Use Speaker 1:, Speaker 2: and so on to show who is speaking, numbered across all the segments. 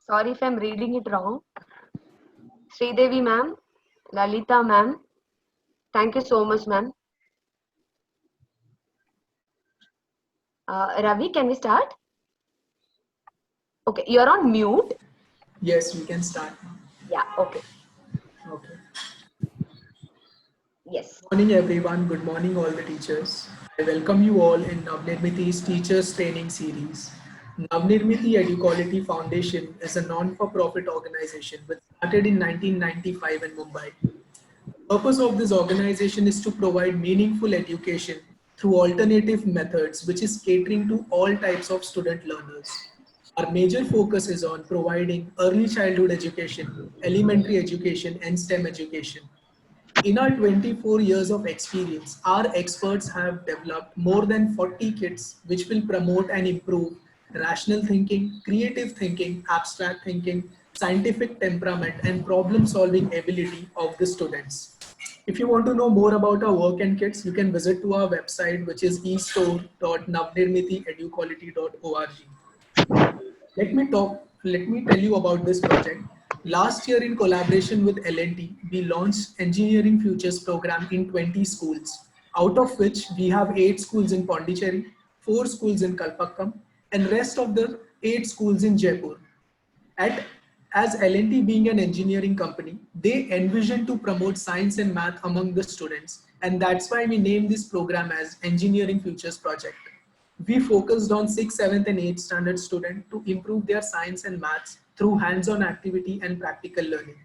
Speaker 1: Sorry if I'm reading it wrong. Sridevi ma'am, Lalita ma'am. Thank you so much, ma'am. Ravi, can we start? Okay, you're on mute.
Speaker 2: Yes, we can start now.
Speaker 1: Yeah, okay.
Speaker 2: Okay.
Speaker 1: Yes.
Speaker 2: Good morning, everyone. Good morning, all the teachers. I welcome you all in Navnirmiti's Teachers Training Series. Navnirmiti Eduquality Foundation is a non-for-profit organization which started in 1995 in Mumbai. The purpose of this organization is to provide meaningful education through alternative methods, which is catering to all types of student learners. Our major focus is on providing early childhood education, elementary education, and STEM education. In our 24 years of experience, our experts have developed more than 40 kits which will promote and improve rational thinking, creative thinking, abstract thinking, scientific temperament, and problem solving ability of the students. If you want to know more about our work and kits, you can visit to our website, which is estore.navnirmitieduquality.org. Let me tell you about this project. Last year, in collaboration with L&T, we launched Engineering Futures program in 20 schools, out of which we have 8 schools in Pondicherry, 4 schools in Kalpakkam, and rest of the 8 schools in Jaipur. At as L&T being an engineering company, they envision to promote science and math among the students, and that's why we named this program as Engineering Futures Project. We focused on 6th, 7th, and 8th standard students to improve their science and maths through hands-on activity and practical learning.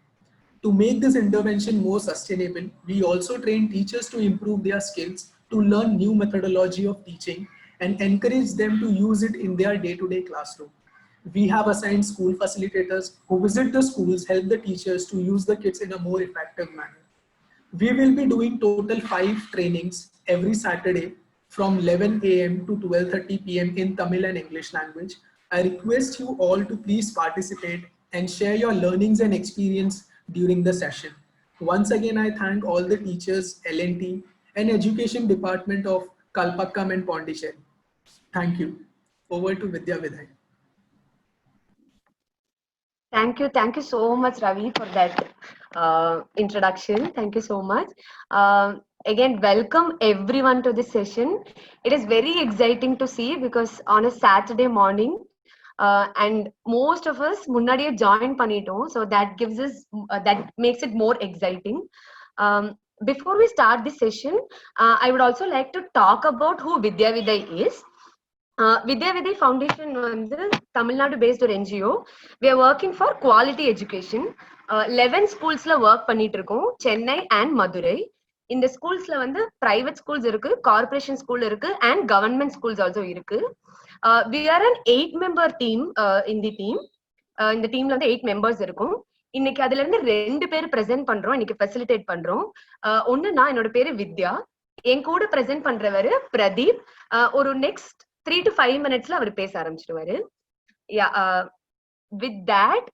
Speaker 2: To make this intervention more sustainable, we also train teachers to improve their skills, to learn new methodology of teaching, and encourage them to use it in their day-to-day classroom. We have assigned school facilitators who visit the schools, help the teachers to use the kits in a more effective manner. We will be doing total 5 trainings every Saturday from 11 a.m. to 12:30 p.m. in Tamil and English language. I request you all to please participate and share your learnings and experience during the session. Once again, I thank all the teachers, L&T, and Education Department of Kalpakkam and Pondicherry. Thank you. Over to Vidya Vidhay.
Speaker 1: Thank you so much, Ravi, for that introduction. Thank you so much. Again, welcome everyone to this session. It is very exciting to see because on a Saturday morning, and most of us முன்னாடியே join பண்ணிட்டோம், so that gives us that makes it more exciting. Before we start this session, I would also like to talk about who Vidya Vidai is. Vidya Vidai Foundation வந்து Tamil Nadu based ஒரு NGO. We are working for quality education. 11 schools-ல work பண்ணிட்டு இருக்கோம், Chennai and Madurai. இந்த schools-ல வந்து private schools இருக்கு, corporation school இருக்கு, and government schools also இருக்கு. We are an 8-member team in the team. இந்த டீம்ல வந்து 8 members இருக்கும். இன்னைக்கு அதுல இருந்து 2 பேர் பிரசன்ட் பண்றோம், இன்னைக்கு ஃபெசிலிட்டேட் பண்றோம். ஒண்ணு நான், என்னோட பேரு வித்யா. என் கூட பிரசன்ட் பண்றவரு பிரதீப். ஒரு நெக்ஸ்ட் 3 to 5 minutes அவர் பேச ஆரம்பிச்சிடுவாரு. With that,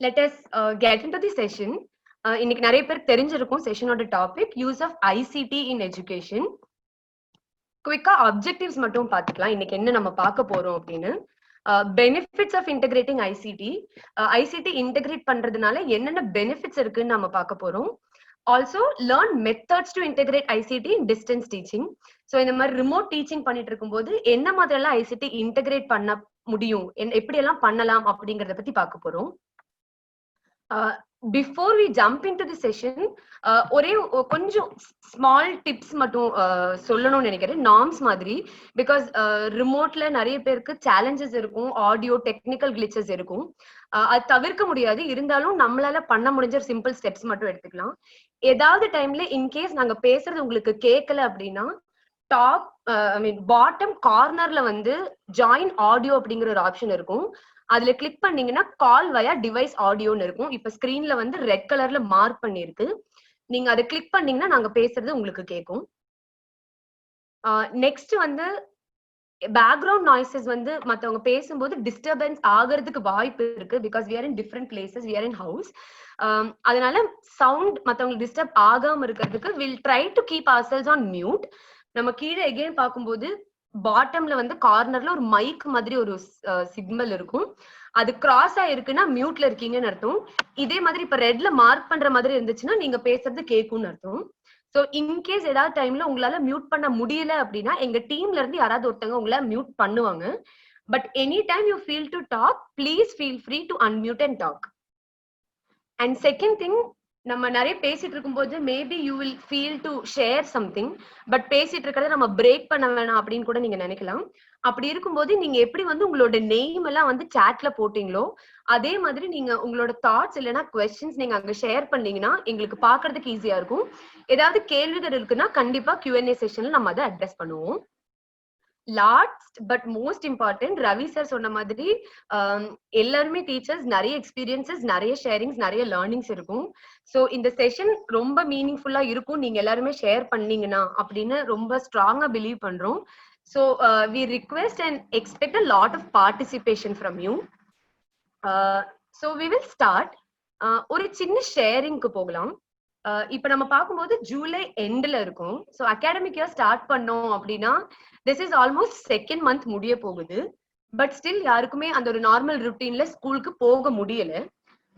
Speaker 1: let us get into the session. இன்னைக்கு நிறைய பேர் தெரிஞ்சிருக்கும் செஷனோட topic use of ICT in education. குவிக்கா அப்ஜெக்டிவ்ஸ் மட்டும் பார்த்துக்கலாம் இன்னைக்கு என்ன நம்ம பார்க்க போறோம் அப்படின்னு. Benefits of integrating ICT, ICT integrate பண்றதுனால என்னென்ன பெனிஃபிட்ஸ் இருக்குன்னு நம்ம பார்க்க போறோம். Also learn methods to integrate ICT in distance teaching. So இந்த மாதிரி ரிமோட் டீச்சிங் பண்ணிட்டு இருக்கும்போது என்ன மாதிரியெல்லாம் ஐசிடி இன்டகிரேட் பண்ண முடியும், எப்படியெல்லாம் பண்ணலாம் அப்படிங்கறத பத்தி பார்க்க போறோம். Before we jump into the session, ஒரே கொஞ்சம் ஸ்மால் டிப்ஸ் மட்டும் சொல்லணும்னு நினைக்கிறேன், நார்ம்ஸ் மாதிரி. பிகாஸ் ரிமோட்ல நிறைய பேருக்கு சேலஞ்சஸ் இருக்கும், ஆடியோ டெக்னிக்கல் கிளிச்சஸ் இருக்கும், அது தவிர்க்க முடியாது. இருந்தாலும் நம்மளால பண்ண முடிஞ்ச சிம்பிள் ஸ்டெப்ஸ் மட்டும் எடுத்துக்கலாம். ஏதாவது டைம்ல இன்கேஸ் நாங்க பேசுறது உங்களுக்கு கேட்கல அப்படின்னா டாப் பாட்டம் கார்னர்ல வந்து ஜாயின் ஆடியோ அப்படிங்கிற ஒரு ஆப்ஷன் இருக்கும். அதுல கிளிக் பண்ணீங்கன்னா கால் வயா டிவைஸ் ஆடியோன்னு இருக்கும். இப்ப ஸ்கிரீன்ல வந்து ரெட் கலர்ல மார்க் பண்ணிருக்கு. நீங்க அதை கிளிக் பண்ணீங்கன்னா நாங்க பேசுறது உங்களுக்கு கேட்கும். நெக்ஸ்ட் வந்து பேக்ரவுண்ட் நாய்ஸஸ் வந்து மத்தவங்க பேசும்போது டிஸ்டர்பன்ஸ் ஆகிறதுக்கு வாய்ப்பு இருக்கு. Because we are in different places, we are in house. அதனால சவுண்ட் மத்தவங்களுக்கு டிஸ்டர்ப் ஆகாம இருக்கிறதுக்கு we'll try to keep ourselves on mute. நம்ம கீழே எகைன் பார்க்கும்போது பாட்டம்ல வந்து கார்னர்ல ஒரு மைக் மாதிரி ஒரு சிக்னல் இருக்கும். அது கிராஸ் ஆயிருக்குன்னா மியூட்ல இருக்கீங்கன்னு அர்த்தம். இதே மாதிரி இப்ப ரெட்ல மார்க் பண்ற மாதிரி இருந்துச்சுன்னா நீங்க பேசுறது கேக்கும்னு அர்த்தம். சோ இன்கேஸ் ஏதாவது டைம்ல உங்களால மியூட் பண்ண முடியல அப்படின்னா எங்க டீம்ல இருந்து யாராவது ஒருத்தவங்க உங்களை மியூட் பண்ணுவாங்க. But any time you feel to talk, please feel free to unmute and talk. And second thing, நம்ம நிறைய பேசிட்டு இருக்கும்போது maybe you will feel to share something, but பேசிட்டு இருக்கிறத நம்ம பிரேக் பண்ண வேணாம் அப்படின்னு கூட நீங்க நினைக்கலாம். அப்படி இருக்கும்போது நீங்க எப்படி வந்து உங்களோட நெய்ம் எல்லாம் வந்து சாட்ல போட்டீங்களோ அதே மாதிரி நீங்க உங்களோட தாட்ஸ் இல்லைன்னா கொஸ்டின்ஸ் நீங்க அங்க ஷேர் பண்ணீங்கன்னா எங்களுக்கு பாக்குறதுக்கு ஈஸியா இருக்கும். ஏதாவது கேள்விகள் இருக்குன்னா கண்டிப்பா Q&A செஷன்ல நம்ம அதை அட்ரஸ் பண்ணுவோம். Last but most important, Ravi sir சொன்ன மாதிரி எல்லாருமே டீச்சர்ஸ், நிறைய எக்ஸ்பீரியன்சஸ், நிறைய ஷேரிங்ஸ், நிறைய லேர்னிங்ஸ் இருக்கும். ஸோ இந்த செஷன் ரொம்ப மீனிங்ஃபுல்லா இருக்கும் நீங்க எல்லாருமே ஷேர் பண்ணீங்கன்னா அப்படின்னு ரொம்ப ஸ்ட்ராங்கா பிலீவ் பண்றோம். So we request and expect a lot of participation from you. So we will start. ஒரு சின்ன ஷேரிங்க்கு போகலாம். இப்ப நம்ம பார்க்கும்போது ஜூலை எண்ட்ல இருக்கும். ஸோ அகாடமிக் இயர் ஸ்டார்ட் பண்ணோம் அப்படின்னா this is almost second month முடிய போகுது. பட் ஸ்டில் யாருக்குமே அந்த ஒரு நார்மல் ருட்டீன்ல ஸ்கூலுக்கு போக முடியல.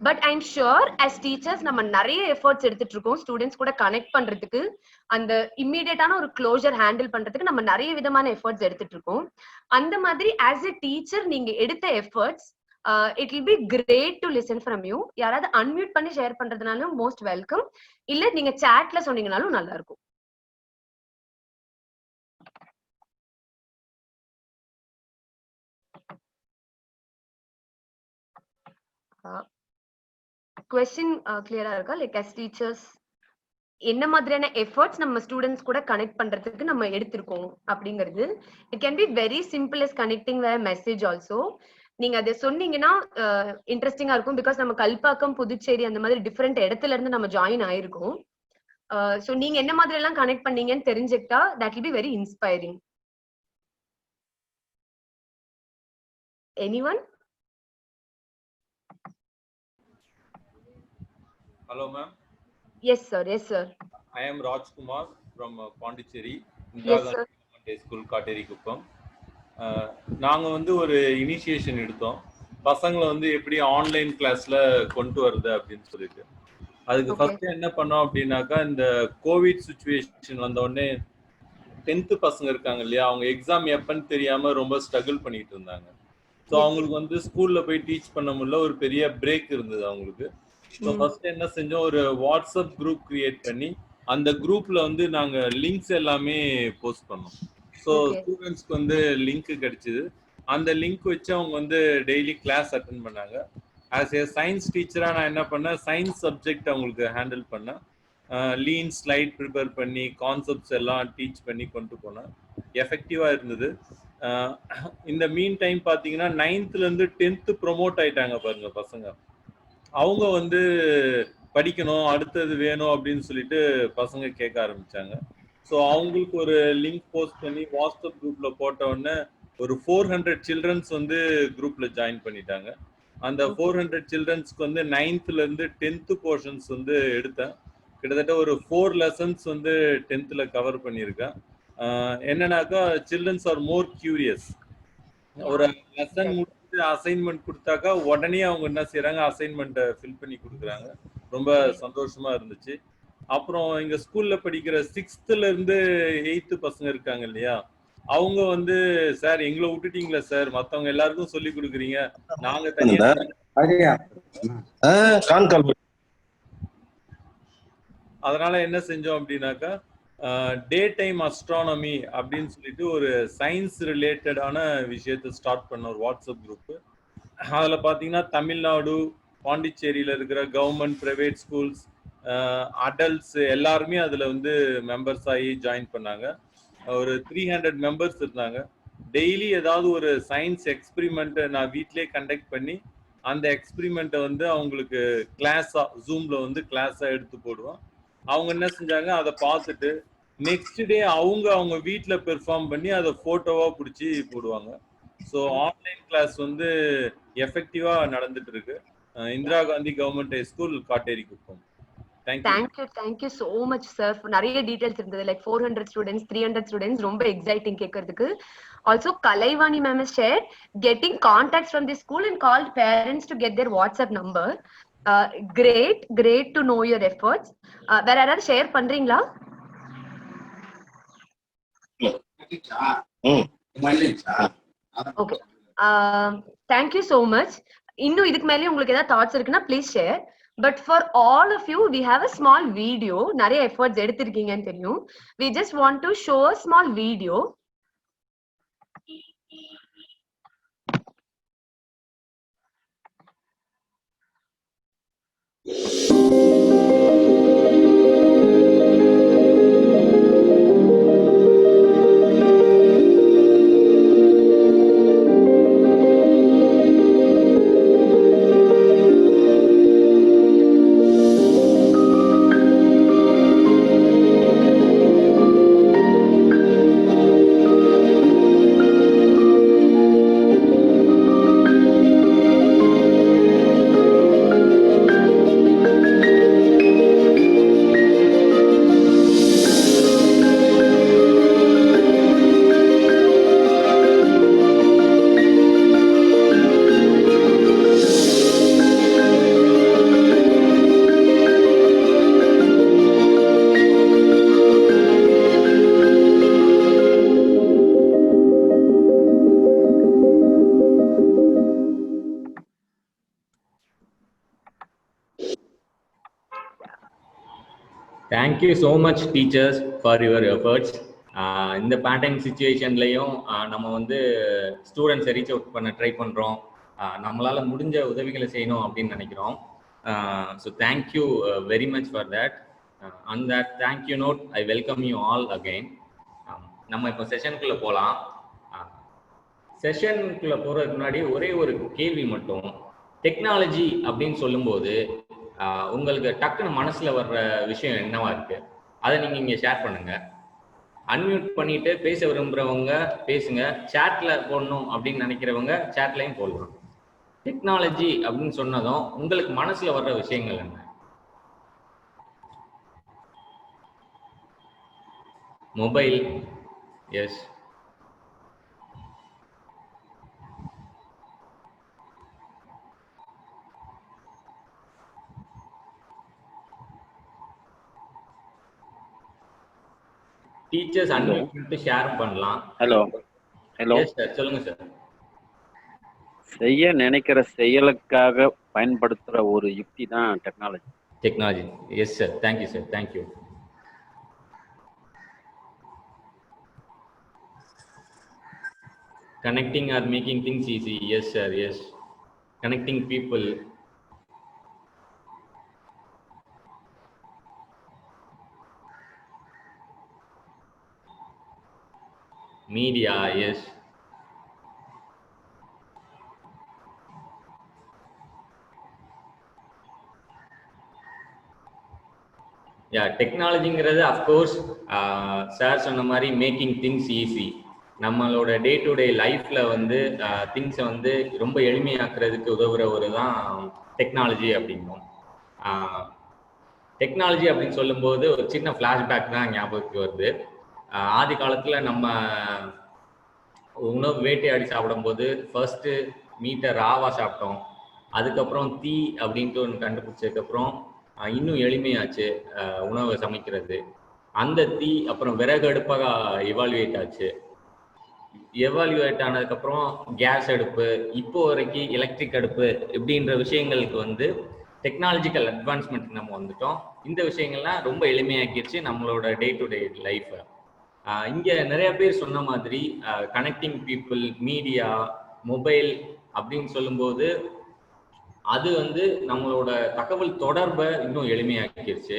Speaker 1: But I am sure as teachers நம்ம நிறைய எஃபர்ட்ஸ் எடுத்துட்டு இருக்கோம் ஸ்டூடெண்ட்ஸ் கூட கனெக்ட் பண்றதுக்கு, அந்த இம்மீடியட்டான ஒரு க்ளோஷர் ஹேண்டில் பண்றதுக்கு நம்ம நிறைய விதமான எஃபர்ட்ஸ் எடுத்துட்டு இருக்கோம். அந்த மாதிரி ஆஸ் எ டீச்சர் நீங்க எடுத்த efforts it will be great to listen from you. யாராவது அன்மியூட் பண்ணி ஷேர் பண்றதுனாலும் மோஸ்ட் வெல்கம், இல்ல நீங்க சாட்ல சொன்னீங்கனாலும் நல்லா இருக்கும். கொஸ்டின் கிளியரா இருக்கா? லைக் அஸ் டீச்சர்ஸ் என்ன மாதிரியான எஃபர்ட்ஸ் நம்ம ஸ்டூடெண்ட்ஸ் கூட கனெக்ட் பண்றதுக்கு நம்ம எடுத்திருக்கோம் அப்படிங்கிறது. It can be very simple as connecting a message also. நீங்க அதை சொன்னீங்கன்னா இன்ட்ரெஸ்டிங்கா இருக்கும். பிகாஸ் நம்ம கல்பாக்கம், புதுச்சேரி அந்த மாதிரி டிஃப்ரெண்ட் இடத்துல இருந்து நம்ம ஜாயின் ஆயிருக்கோம். ஸோ நீங்க என்ன மாதிரி எல்லாம் கனெக்ட் பண்ணீங்கன்னு தெரிஞ்சுக்கிட்டா that will be very inspiring. Anyone?
Speaker 3: Hello, ma'am.
Speaker 1: Yes, sir. Yes, sir.
Speaker 3: I am Raj Kumar from Pondicherry,
Speaker 1: Yes, sir.
Speaker 3: Indira School, Kateri Kuppam. நாங்க வந்து ஒரு இனிஷியேஷன் எடுத்தோம், பசங்களை வந்து எப்படி ஆன்லைன் கிளாஸ்ல கொண்டு வருது அப்படின்னு சொல்லிட்டு. அதுக்கு ஃபர்ஸ்ட் என்ன பண்ணோம் அப்படின்னாக்கா, இந்த கோவிட் சுச்சுவேஷன் வந்த உடனே 10th பசங்க இருக்காங்க இல்லையா, அவங்க எக்ஸாம் எப்பன்னு தெரியாம ரொம்ப ஸ்ட்ரகிள் பண்ணிட்டு இருந்தாங்க. ஸோ அவங்களுக்கு வந்து ஸ்கூல்ல போய் டீச் பண்ண முடியல, ஒரு பெரிய பிரேக் இருந்தது அவங்களுக்கு. ஸோ ஃபர்ஸ்ட் என்ன செஞ்சோம், ஒரு வாட்ஸ்அப் குரூப் கிரியேட் பண்ணி அந்த குரூப்ல வந்து நாங்க லிங்க்ஸ் எல்லாமே போஸ்ட் பண்ணோம். ஸோ ஸ்டூடெண்ட்ஸ்க்கு வந்து லிங்க் கிடைச்சது. அந்த லிங்க் வச்சு அவங்க வந்து டெய்லி கிளாஸ் அட்டென்ட் பண்ணாங்க. ஆஸ் ஏ சயின்ஸ் டீச்சரா நான் என்ன பண்ணேன், சயின்ஸ் சப்ஜெக்ட் அவங்களுக்கு ஹேண்டில் பண்ணேன். லீன் ஸ்லைட் ப்ரிப்பேர் பண்ணி கான்செப்ட்ஸ் எல்லாம் டீச் பண்ணி கொண்டு போனேன். எஃபெக்டிவா இருந்தது. இந்த மீன் டைம் பார்த்தீங்கன்னா 9th இருந்து 10th ப்ரொமோட் ஆயிட்டாங்க பாருங்க பசங்க. அவங்க வந்து படிக்கணும், அடுத்தது வேணும் அப்படின்னு சொல்லிட்டு பசங்க கேட்க ஆரம்பிச்சாங்க. ஸோ அவங்களுக்கு ஒரு லிங்க் போஸ்ட் பண்ணி வாட்ஸ்அப் குரூப்ல போட்ட உடனே ஒரு 400 சில்ட்ரன்ஸ் வந்து குரூப்ல ஜாயின் பண்ணிட்டாங்க. அந்த 400 சில்ட்ரன்ஸ்க்கு வந்து 9th இருந்து 10th போர்ஷன்ஸ் வந்து எடுத்தேன். கிட்டத்தட்ட ஒரு 4 லெசன்ஸ் வந்து 10th கவர் பண்ணியிருக்கேன். என்னன்னாக்கா சில்ட்ரன்ஸ் ஆர் மோர் கியூரியஸ். ஒரு லெசன் முடிச்சு அசைன்மெண்ட் கொடுத்தாக்கா உடனே அவங்க என்ன செய்யறாங்க, அசைன்மெண்ட்டை ஃபில் பண்ணி கொடுக்குறாங்க. ரொம்ப சந்தோஷமா இருந்துச்சு. அப்புறம் எங்க ஸ்கூல்ல படிக்கிற 6th இருந்து 8th பசங்க இருக்காங்க இல்லையா, அவங்க வந்து சார் எங்களை விட்டுட்டீங்களா சார், மத்தவங்க எல்லாருக்கும் சொல்லி கொடுக்குறீங்க, நாங்க தனியா. அதனால என்ன செஞ்சோம் அப்படின்னாக்கா, டே டைம் அஸ்ட்ரானமி அப்படின்னு சொல்லிட்டு ஒரு சயின்ஸ் ரிலேட்டடான விஷயத்தை ஸ்டார்ட் பண்ண ஒரு வாட்ஸ்அப் குரூப். அதுல பாத்தீங்கன்னா தமிழ்நாடு, பாண்டிச்சேரியில இருக்கிற கவர்மெண்ட், பிரைவேட் ஸ்கூல்ஸ், அடல்ட்ஸ் எல்லாருமே அதுல வந்து மெம்பர்ஸ் ஆகி ஜாயின் பண்ணாங்க. ஒரு 300 மெம்பர்ஸ் இருந்தாங்க. டெய்லி ஏதாவது ஒரு சயின்ஸ் எக்ஸ்பிரிமெண்ட் நான் வீட்லயே கண்டக்ட் பண்ணி அந்த எக்ஸ்பிரிமெண்ட்டை வந்து அவங்களுக்கு கிளாஸா ஜூம்ல வந்து கிளாஸா எடுத்து போடுவோம். அவங்க என்ன செஞ்சாங்க, அதை பார்த்துட்டு நெக்ஸ்ட் டே அவங்க வீட்டுல பெர்ஃபார்ம் பண்ணி அதை போட்டோவா பிடிச்சி போடுவாங்க. ஸோ ஆன்லைன் கிளாஸ் வந்து எஃபெக்டிவா நடந்துட்டு இருக்கு. Indira Gandhi government high school, Katteri Kuppam.
Speaker 1: Thank you so much, sir. நிறைய டீடைல்ஸ் இருந்தது, like 400 students, 300 students, ரொம்ப எக்ஸைட்டிங் கேட்கறதுக்கு. Also, Kalaivani ma'am has shared getting contacts from the school and called parents to get their WhatsApp number. Great to know your efforts. வேற யாராவது share பண்றீங்களா? Okay. Thank you so much. இன்னும் இதுக்கு மேலே உங்களுக்கு ஏதாவது தாட்ஸ் இருக்குன்னா please share. But for all of you, we have a small video. நிறைய efforts எடுத்திருக்கீங்கன்னு தெரியும். We just want to show a small video.
Speaker 4: Thank you so much teachers for your efforts. இந்த pandemic சிச்சுவேஷன்லையும் நம்ம வந்து ஸ்டூடெண்ட்ஸை reach out பண்ண try பண்ணுறோம். நம்மளால் முடிஞ்ச உதவிகளை செய்யணும் அப்படின்னு நினைக்கிறோம். So thank you very much for that. On that thank you note I welcome you all again. நம்ம இப்போ செஷனுக்குள்ளே போகலாம். செஷனுக்குள்ளே போகிறதுக்கு முன்னாடி ஒரே ஒரு கேள்வி மட்டும். டெக்னாலஜி அப்படின்னு சொல்லும்போது உங்களுக்கு டக்குன்னு மனசுல வர்ற விஷயம் என்னவா இருக்கு, அதை நீங்க இங்க ஷேர் பண்ணுங்க. அன்மியூட் பண்ணிட்டு பேச விரும்புறவங்க பேசுங்க, சேட்ல போடணும் அப்படின்னு நினைக்கிறவங்க சேட்லையும் போடலாம். டெக்னாலஜி அப்படின்னு சொன்னதும் உங்களுக்கு மனசுல வர்ற விஷயங்கள் என்ன? Mobile, yes. டீச்சர்ஸ் அன்மியூட் பண்ணிட்டு ஷேர் பண்ணலாம்.
Speaker 5: ஹலோ
Speaker 4: எஸ் சார், சொல்லுங்க சார்.
Speaker 5: செய்ய நினைக்கிற செயலுக்காக பயன்படுத்துற ஒரு யுக்தி தான்
Speaker 4: technology. Yes sir, thank you sir, thank you. Connecting or making things easy. Yes sir, yes. Connecting people. Media, yes. டெக்னாலஜிங்கிறது அஃப்கோர்ஸ் சார் சொன்ன மாதிரி மேக்கிங் திங்ஸ் ஈஸி. நம்மளோட டே டு டே லைஃப்ல வந்து திங்ஸை வந்து ரொம்ப எளிமையாக்குறதுக்கு உதவுற ஒரு தான் டெக்னாலஜி அப்படிங்கும். டெக்னாலஜி அப்படின்னு சொல்லும்போது ஒரு சின்ன ஃப்ளாஷ்பேக் தான் ஞாபகத்துக்கு வருது. ஆதி காலத்தில் நம்ம உணவு வேட்டையாடி சாப்பிடும்போது ஃபர்ஸ்ட்டு மீட்டை ராவாக சாப்பிட்டோம். அதுக்கப்புறம் தீ அப்படின்ட்டு ஒன்று கண்டுபிடிச்சதுக்கப்புறம் இன்னும் எளிமையாச்சு உணவை சமைக்கிறது. அந்த தீ அப்புறம் விறகு அடுப்பாக எவால்யூவேட் ஆச்சு. எவால்யூவேட் ஆனதுக்கப்புறம் கேஸ் அடுப்பு, இப்போ வரைக்கும் எலக்ட்ரிக் அடுப்பு இப்படின்ற விஷயங்களுக்கு வந்து டெக்னாலஜிக்கல் அட்வான்ஸ்மெண்ட் நம்ம வந்துட்டோம். இந்த விஷயங்கள்லாம் ரொம்ப எளிமையாக்கிடுச்சு நம்மளோட டே டு டே லைஃப்பை. இங்கே நிறைய பேர் சொன்ன மாதிரி கனெக்டிங் பீப்புள், மீடியா, மொபைல் அப்படின்னு சொல்லும்போது அது வந்து நம்மளோட தகவல் தொடர்பை இன்னும் எளிமையாக்கிடுச்சு.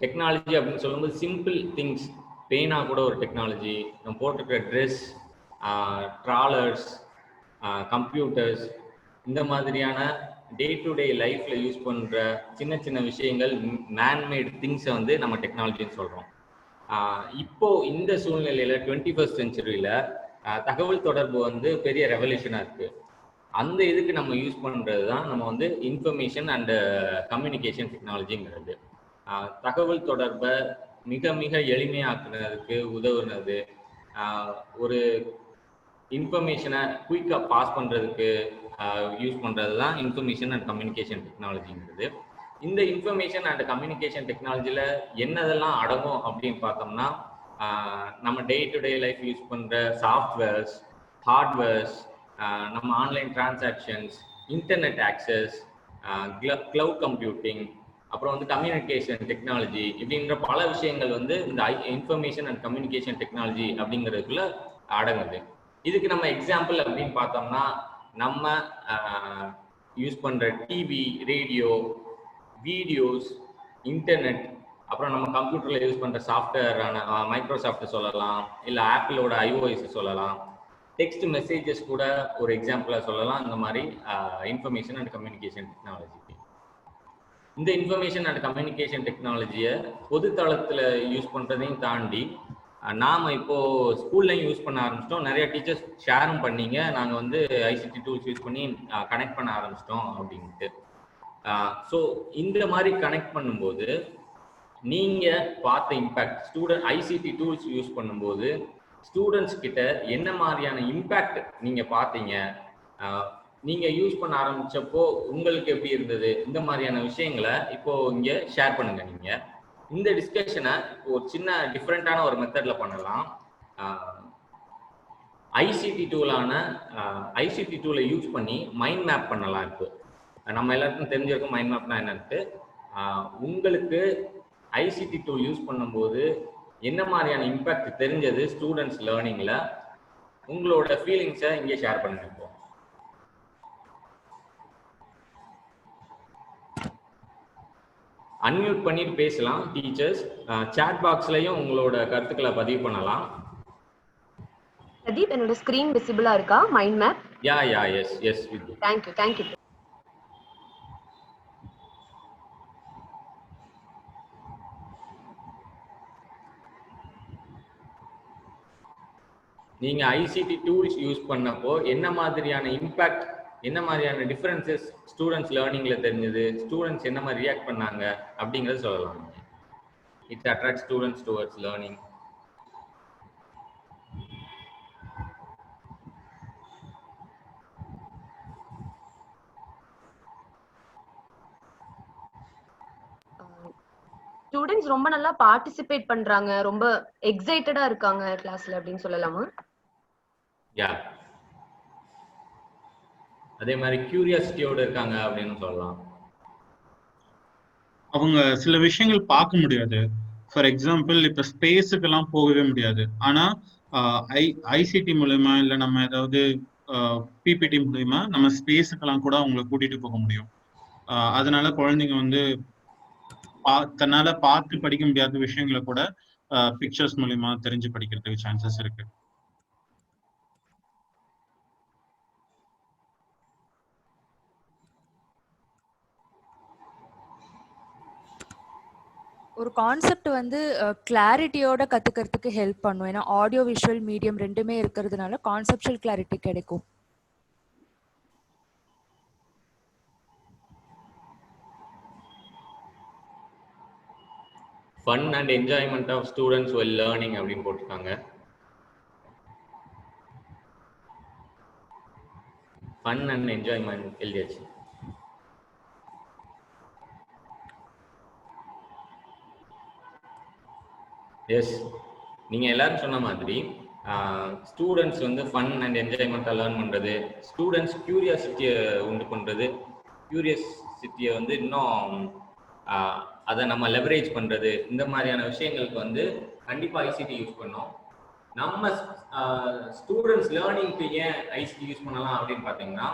Speaker 4: டெக்னாலஜி அப்படின்னு சொல்லும்போது சிம்பிள் திங்ஸ், பேனா கூட ஒரு டெக்னாலஜி, நம்ம போட்டிருக்கிற ட்ரெஸ், ட்ராலர்ஸ், கம்ப்யூட்டர்ஸ், இந்த மாதிரியான டே டு டே லைஃப்ல யூஸ் பண்ற சின்ன சின்ன விஷயங்கள், மேன்மேட் திங்ஸை வந்து நம்ம டெக்னாலஜின்னு சொல்றோம். இப்போ இந்த சூழ்நிலையில 21st செஞ்சுரியில தகவல் தொடர்பு வந்து பெரிய ரெவல்யூஷனா இருக்கு. அந்த இதுக்கு நம்ம யூஸ் பண்ணுறது தான் நம்ம வந்து இன்ஃபர்மேஷன் அண்ட் கம்யூனிகேஷன் டெக்னாலஜிங்கிறது. தகவல் தொடர்பை மிக மிக எளிமையாக்குனதுக்கு உதவுனது, ஒரு இன்ஃபர்மேஷனை குயிக்காக பாஸ் பண்ணுறதுக்கு யூஸ் பண்ணுறது தான் இன்ஃபர்மேஷன் அண்ட் கம்யூனிகேஷன் டெக்னாலஜிங்கிறது. இந்த இன்ஃபர்மேஷன் அண்ட் கம்யூனிகேஷன் டெக்னாலஜியில் என்னதெல்லாம் அடங்கும் அப்படின்னு பார்த்தோம்னா, நம்ம day to day life use பண்ணுற சாஃப்ட்வேர்ஸ், ஹார்ட்வேர்ஸ், நம்ம online transactions, internet access, cloud computing, அப்புறம் வந்து கம்யூனிகேஷன் டெக்னாலஜி, இப்படின்ற பல விஷயங்கள் வந்து இந்த இன்ஃபர்மேஷன் அண்ட் கம்யூனிகேஷன் டெக்னாலஜி அப்படிங்கிறதுக்குள்ள அடங்குது. இதுக்கு நம்ம எக்ஸாம்பிள் அப்படின்னு பார்த்தோம்னா, நம்ம யூஸ் பண்ணுற டிவி, ரேடியோ, வீடியோஸ், இன்டர்நெட், அப்புறம் நம்ம கம்ப்யூட்டரில் யூஸ் பண்ணுற சாஃப்ட்வேரான மைக்ரோசாஃப்ட் சொல்லலாம், இல்லை ஆப்பிளோட iOS சொல்லலாம், டெக்ஸ்ட் மெசேஜஸ் கூட ஒரு எக்ஸாம்பிளாக சொல்லலாம். இந்த மாதிரி இன்ஃபர்மேஷன் அண்ட் கம்யூனிகேஷன் டெக்னாலஜி. இந்த இன்ஃபர்மேஷன் அண்ட் கம்யூனிகேஷன் டெக்னாலஜியை பொதுத்தளத்தில் யூஸ் பண்ணுறதையும் தாண்டி நாம் இப்போது ஸ்கூல்லையும் யூஸ் பண்ண ஆரம்பிச்சிட்டோம். நிறைய டீச்சர்ஸ் ஷேரும் பண்ணீங்க, நாங்கள் வந்து ஐசிடி டூல்ஸ் யூஸ் பண்ணி கனெக்ட் பண்ண ஆரம்பிச்சிட்டோம் அப்படின்ட்டு. ஸோ இந்த மாதிரி கனெக்ட் பண்ணும்போது நீங்கள் பார்த்த impact, student ICT tools use பண்ணும்போது ஸ்டூடெண்ட்ஸ் கிட்ட என்ன மாதிரியான இம்பேக்ட் நீங்கள் பார்த்தீங்க, நீங்கள் யூஸ் பண்ண ஆரம்பித்தப்போ உங்களுக்கு எப்படி இருந்தது, இந்த மாதிரியான விஷயங்களை இப்போது இங்கே ஷேர் பண்ணுங்க. நீங்கள் இந்த டிஸ்கஷனை ஒரு சின்ன டிஃப்ரெண்ட்டான ஒரு மெத்தடில் பண்ணலாம். ஐசிடி டூலை யூஸ் பண்ணி மைண்ட் மேப் பண்ணலாம். இப்போது நம்ம எல்லாருக்கும் தெரிஞ்சிருக்கும் மைண்ட் மேப்னா என்னன்ட்டு. உங்களுக்கு ஐசிடி டூல் யூஸ் பண்ணும்போது என்ன மாதிரியான இம்பேக்ட் தெரிஞ்சது ஸ்டூடெண்ட்ஸ் லேர்னிங்கில், உங்களோட ஃபீலிங்ஸை இங்கே ஷேர் பண்ணுங்க. இப்போ அன்மியூட் பண்ணிட்டு பேசலாம் டீச்சர்ஸ். சாட் பாக்ஸ்லயும் உங்களோட கருத்துக்களை பதிவு பண்ணலாம்.
Speaker 1: பிரதீப், என்னோட ஸ்கிரீன் விசிபிளா இருக்கா? Mind map.
Speaker 4: Yes with.
Speaker 1: Thank you.
Speaker 4: நீங்க ஐசிடி டூல்ஸ் யூஸ் பண்ணப்போ என்ன மாதிரியான இம்பாக்ட், என்ன மாதிரியான டிஃபரன்சஸ் ஸ்டூடெண்ட்ஸ் லேர்னிங்ல தெரிஞ்சது, ஸ்டூடெண்ட்ஸ் என்ன மாதிரி ரியாக்ட் பண்ணாங்க அப்படிங்கறது சொல்லலாம். It attract students towards learning.
Speaker 1: Students ரொம்ப நல்லா பார்ட்டிசிபேட் பண்றாங்க, ரொம்ப எக்ஸைட்டடா இருக்காங்க கிளாஸ்ல அப்படின்னு சொல்லலாமா?
Speaker 4: அதே மாதிரி கியூரியாசிட்டியோட இருக்காங்க அப்படின்னு சொல்லலாம்.
Speaker 6: அவங்க சில விஷயங்கள் பார்க்க முடியாது. ஃபார் எக்ஸாம்பிள், இப்ப ஸ்பேஸுக்கு எல்லாம் போகவே முடியாது. ஆனா ஐசிடி மூலயமா இல்ல நம்ம ஏதாவது பிபிடி மூலயமா நம்ம ஸ்பேஸுக்கெல்லாம் கூட அவங்களை கூட்டிட்டு போக முடியும். அதனால குழந்தைங்க வந்து தன்னால பார்த்து படிக்க முடியாத விஷயங்களை கூட பிக்சர்ஸ் மூலயமா தெரிஞ்சு படிக்கிறதுக்கு சான்சஸ் இருக்கு.
Speaker 7: ஒரு கான்செப்ட் வந்து கிளாரிட்டியோட கத்துக்கிறதுக்கு ஹெல்ப் பண்ணும். ஏன்னா ஆடியோ விஷுவல் மீடியம் ரெண்டுமே இருக்கிறதுனால கான்செப்சுவல் கிளாரிட்டி கிடைக்கும்.
Speaker 4: Fun and enjoyment of students while learning அப்படின்னு போட்டிருக்காங்க. ஃபன் அண்ட் என்ஜாய்மெண்ட் எழுதியாச்சு. எஸ், நீங்கள் எல்லாரும் சொன்ன மாதிரி ஸ்டூடெண்ட்ஸ் வந்து ஃபன் அண்ட் என்ஜாய்மெண்ட்டாக லேர்ன் பண்ணுறது, ஸ்டூடெண்ட்ஸ் க்யூரியாசிட்டியை உண்டு பண்ணுறது, க்யூரியாசிட்டியை வந்து இன்னும் அதை நம்ம லெவரேஜ் பண்ணுறது, இந்த மாதிரியான விஷயங்களுக்கு வந்து கண்டிப்பாக ஐசிடி யூஸ் பண்ணோம். நம்ம ஸ்டூடெண்ட்ஸ் லேர்னிங்க்கு ஏன் ஐசிடி யூஸ் பண்ணலாம் அப்படின்னு பார்த்தீங்கன்னா,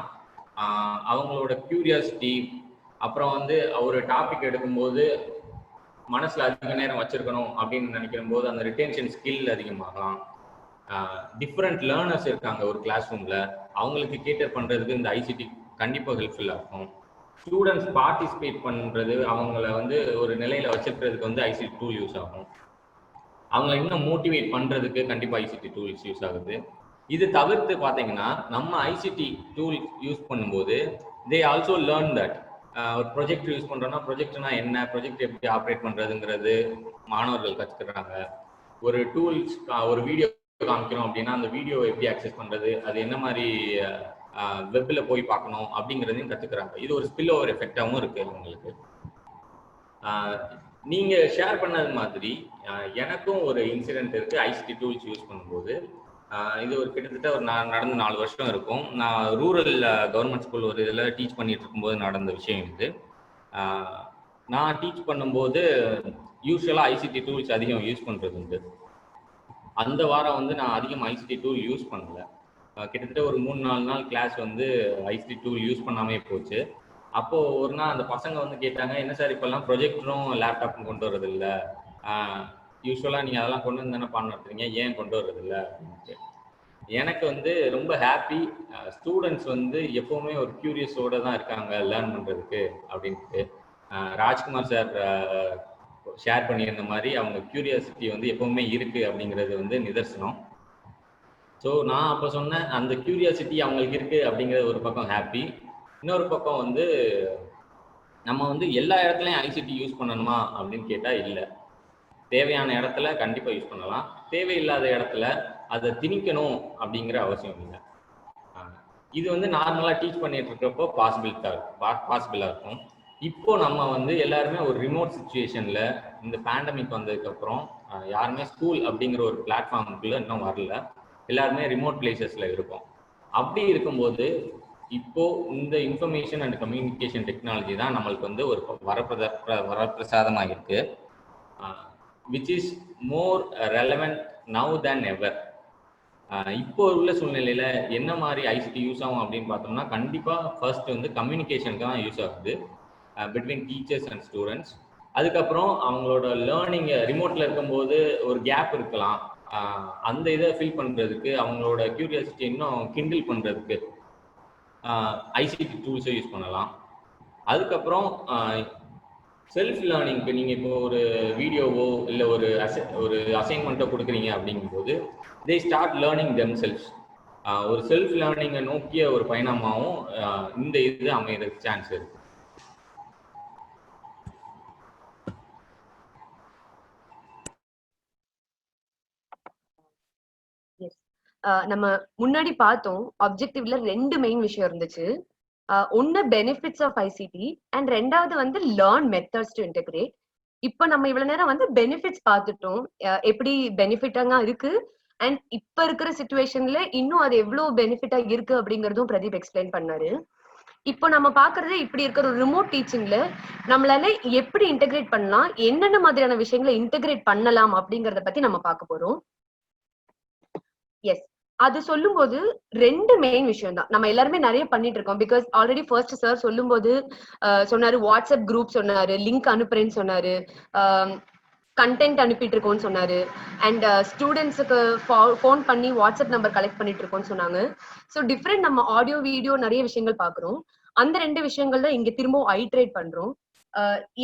Speaker 4: அவங்களோட க்யூரியாசிட்டி, அப்புறம் வந்து ஒரு டாபிக் எடுக்கும்போது மனசில் அதிக நேரம் வச்சிருக்கணும் அப்படின்னு நினைக்கிற போது அந்த ரிட்டென்ஷன் ஸ்கில் அதிகமாகலாம். டிஃப்ரெண்ட் லேர்னர்ஸ் இருக்காங்க ஒரு கிளாஸ் ரூமில், அவங்களுக்கு கேட்டர் பண்ணுறதுக்கு இந்த ஐசிடி கண்டிப்பாக ஹெல்ப்ஃபுல்லாக இருக்கும். ஸ்டூடெண்ட்ஸ் பார்ட்டிசிபேட் பண்ணுறது, அவங்கள வந்து ஒரு நிலையில் வச்சிருக்கிறதுக்கு வந்து ஐசிடி டூல் யூஸ் ஆகும். அவங்கள இன்னும் மோட்டிவேட் பண்ணுறதுக்கு கண்டிப்பாக ஐசிடி டூல்ஸ் யூஸ் ஆகுது. இது தவிர்த்து பார்த்தீங்கன்னா நம்ம ஐசிடி டூல் யூஸ் பண்ணும்போது தே ஆல்சோ லேர்ன் தட் ஒரு ப்ரொஜெக்ட் யூஸ் பண்ணுறோன்னா ப்ரொஜெக்ட்னா என்ன, ப்ரொஜெக்ட் எப்படி ஆப்ரேட் பண்ணுறதுங்கிறது மாணவர்கள் கற்றுக்குறாங்க. ஒரு டூல்ஸ் ஒரு வீடியோ காமிக்கிறோம் அப்படின்னா அந்த வீடியோ எப்படி ஆக்சஸ் பண்ணுறது, அது என்ன மாதிரி வெப்பில் போய் பார்க்கணும் அப்படிங்கிறதையும் கற்றுக்குறாங்க. இது ஒரு ஸ்பில் ஓவர் எஃபெக்டாகவும் இருக்குது உங்களுக்கு. நீங்கள் ஷேர் பண்ணது மாதிரி எனக்கும் ஒரு இன்சிடென்ட் இருக்குது ஐசிடி டூல்ஸ் யூஸ் பண்ணும்போது. இது ஒரு கிட்டத்தட்ட ஒரு நடந்து 4 வருஷம் இருக்கும். நான் ரூரல் கவர்மெண்ட் ஸ்கூல் ஒரு இதில் டீச் பண்ணிட்டு இருக்கும்போது நடந்த விஷயம் இது. நான் டீச் பண்ணும்போது யூஸ்வலாக ஐசிடி டூல்ஸ் அதிகம் யூஸ் பண்ணுறது உண்டு. அந்த வாரம் வந்து நான் அதிகம் ஐசிடி டூல் யூஸ் பண்ணல. கிட்டத்தட்ட ஒரு 3-4 நாள் கிளாஸ் வந்து ஐசிடி டூல் யூஸ் பண்ணாமே போச்சு. அப்போது ஒரு நாள் அந்த பசங்க வந்து கேட்டாங்க, என்ன சார் இப்போல்லாம் ப்ரொஜெக்டரும் லேப்டாப்பும் கொண்டு வரது இல்லை, யூஸ்வலாக நீங்கள் அதெல்லாம் கொண்டு வந்து தானே பாடம் நடத்துறீங்க, ஏன் கொண்டு வர்றதில்ல அப்படின்ட்டு. எனக்கு வந்து ரொம்ப ஹாப்பி. ஸ்டூடெண்ட்ஸ் வந்து எப்போவுமே ஒரு க்யூரியஸோடு தான் இருக்காங்க லேர்ன் பண்ணுறதுக்கு அப்படின்ட்டு. ராஜ்குமார் சார் ஷேர் பண்ணியிருந்த மாதிரி அவங்க க்யூரியாசிட்டி வந்து எப்போவுமே இருக்குது அப்படிங்கிறது வந்து நிதர்சனம். ஸோ நான் அப்போ சொன்னேன், அந்த க்யூரியாசிட்டி அவங்களுக்கு இருக்குது அப்படிங்கிறது ஒரு பக்கம் ஹாப்பி. இன்னொரு பக்கம் வந்து நம்ம வந்து எல்லா இடத்துலையும் ஐசிடி யூஸ் பண்ணணுமா அப்படின்னு கேட்டால் இல்லை. தேவையான இடத்துல கண்டிப்பாக யூஸ் பண்ணலாம். தேவையில்லாத இடத்துல அதை திணிக்கணும் அப்படிங்கிற அவசியம் இல்லை. இது வந்து நார்மலாக டீச் பண்ணிட்டு இருக்கிறப்போ பாசிபிளாக இருக்கும். இப்போ நம்ம வந்து எல்லாருமே ஒரு ரிமோட் சுச்சுவேஷனில் இந்த பேண்டமிக் வந்ததுக்கப்புறம் யாருமே ஸ்கூல் அப்படிங்கிற ஒரு பிளாட்ஃபார்முக்குள்ளே இன்னும் வரல. எல்லாருமே ரிமோட் பிளேசஸில் இருக்கும். அப்படி இருக்கும்போது இப்போ இந்த இன்ஃபர்மேஷன் அண்ட் கம்யூனிகேஷன் டெக்னாலஜி தான் நம்மளுக்கு வந்து ஒரு வரப்பிரசாதமாக இருக்கு. which is more relevant now than ever. இப்போ உள்ள சூழ்நிலையில் என்ன மாதிரி ஐசிடி யூஸ் ஆகும் அப்படின்னு பார்த்தோம்னா, கண்டிப்பாக ஃபர்ஸ்ட் வந்து கம்யூனிகேஷனுக்கு தான் யூஸ் ஆகுது பிட்வீன் டீச்சர்ஸ் அண்ட் ஸ்டூடெண்ட்ஸ். அதுக்கப்புறம் அவங்களோட லேர்னிங் ரிமோட்டில் இருக்கும்போது ஒரு கேப் இருக்கலாம், அந்த இதை ஃபில் பண்ணுறதுக்கு அவங்களோட க்யூரியாசிட்டி இன்னும் கிண்டில் பண்ணுறதுக்கு ஐசிடி டூல்ஸை யூஸ் பண்ணலாம். அதுக்கப்புறம் செல்ஃப் லேர்னிங்க்கு நீங்கள் இப்போ ஒரு வீடியோவோ இல்லை ஒரு அசைன்மெண்ட்டோ கொடுக்குறீங்க அப்படிங்கும்போது they start learning them self. ஒரு செல்ஃப் லேர்னிங்கை நோக்கிய ஒரு பயணமாகவும் இந்த இது அமைகிறதுக்கு சான்ஸ் இருக்கு.
Speaker 1: நம்ம முன்னாடி பார்த்தோம் ஆப்ஜெக்டிவ்ல 2 மெயின் விஷயம் இருந்துச்சு. ஒன்னு பெனிஃபிட்ஸ் ஆஃப் ஐசிடி அண்ட் ரெண்டாவது வந்து லேர்ன் மெத்தட்ஸ் டு இன்டெகிரேட். இப்ப நம்ம இவ்வளவு நேரம் வந்து பெனிஃபிட்ஸ் பார்த்துட்டோம், எப்படி பெனிஃபிட்டா இருக்கு அண்ட் இப்ப இருக்கிற சிச்சுவேஷன்ல இன்னும் அது எவ்வளவு பெனிஃபிட்டா இருக்கு அப்படிங்கறதும் பிரதீப் எக்ஸ்பிளைன் பண்ணாரு. இப்போ நம்ம பாக்குறது இப்படி இருக்கிற ஒரு ரிமோட் டீச்சிங்ல நம்மளால எப்படி இன்டெகிரேட் பண்ணலாம், என்னென்ன மாதிரியான விஷயங்களை இன்டெகிரேட் பண்ணலாம் அப்படிங்கறத பத்தி நம்ம பார்க்க போறோம். எஸ், அது சொல்லும் போது 2 மெயின் விஷயம் தான் நம்ம எல்லாருமே நிறைய பண்ணிட்டு இருக்கோம். பிகாஸ் ஆல்ரெடி ஃபர்ஸ்ட் சார் சொல்லும் போது சொன்னாரு, வாட்ஸ்அப் குரூப் சொன்னாரு, லிங்க் அனுப்புறேன்னு சொன்னாரு, கண்டென்ட் அனுப்பிட்டு இருக்கோம்னு சொன்னாரு, அண்ட் ஸ்டூடெண்ட்ஸுக்கு ஃபோன் பண்ணி வாட்ஸ்அப் நம்பர் கலெக்ட் பண்ணிட்டு இருக்கோம்னு சொன்னாங்க. ஸோ டிஃப்ரெண்ட் நம்ம ஆடியோ வீடியோ நிறைய விஷயங்கள் பாக்குறோம். அந்த 2 விஷயங்கள் தான் இங்க திரும்பவும் ஐட்ரேட் பண்றோம்.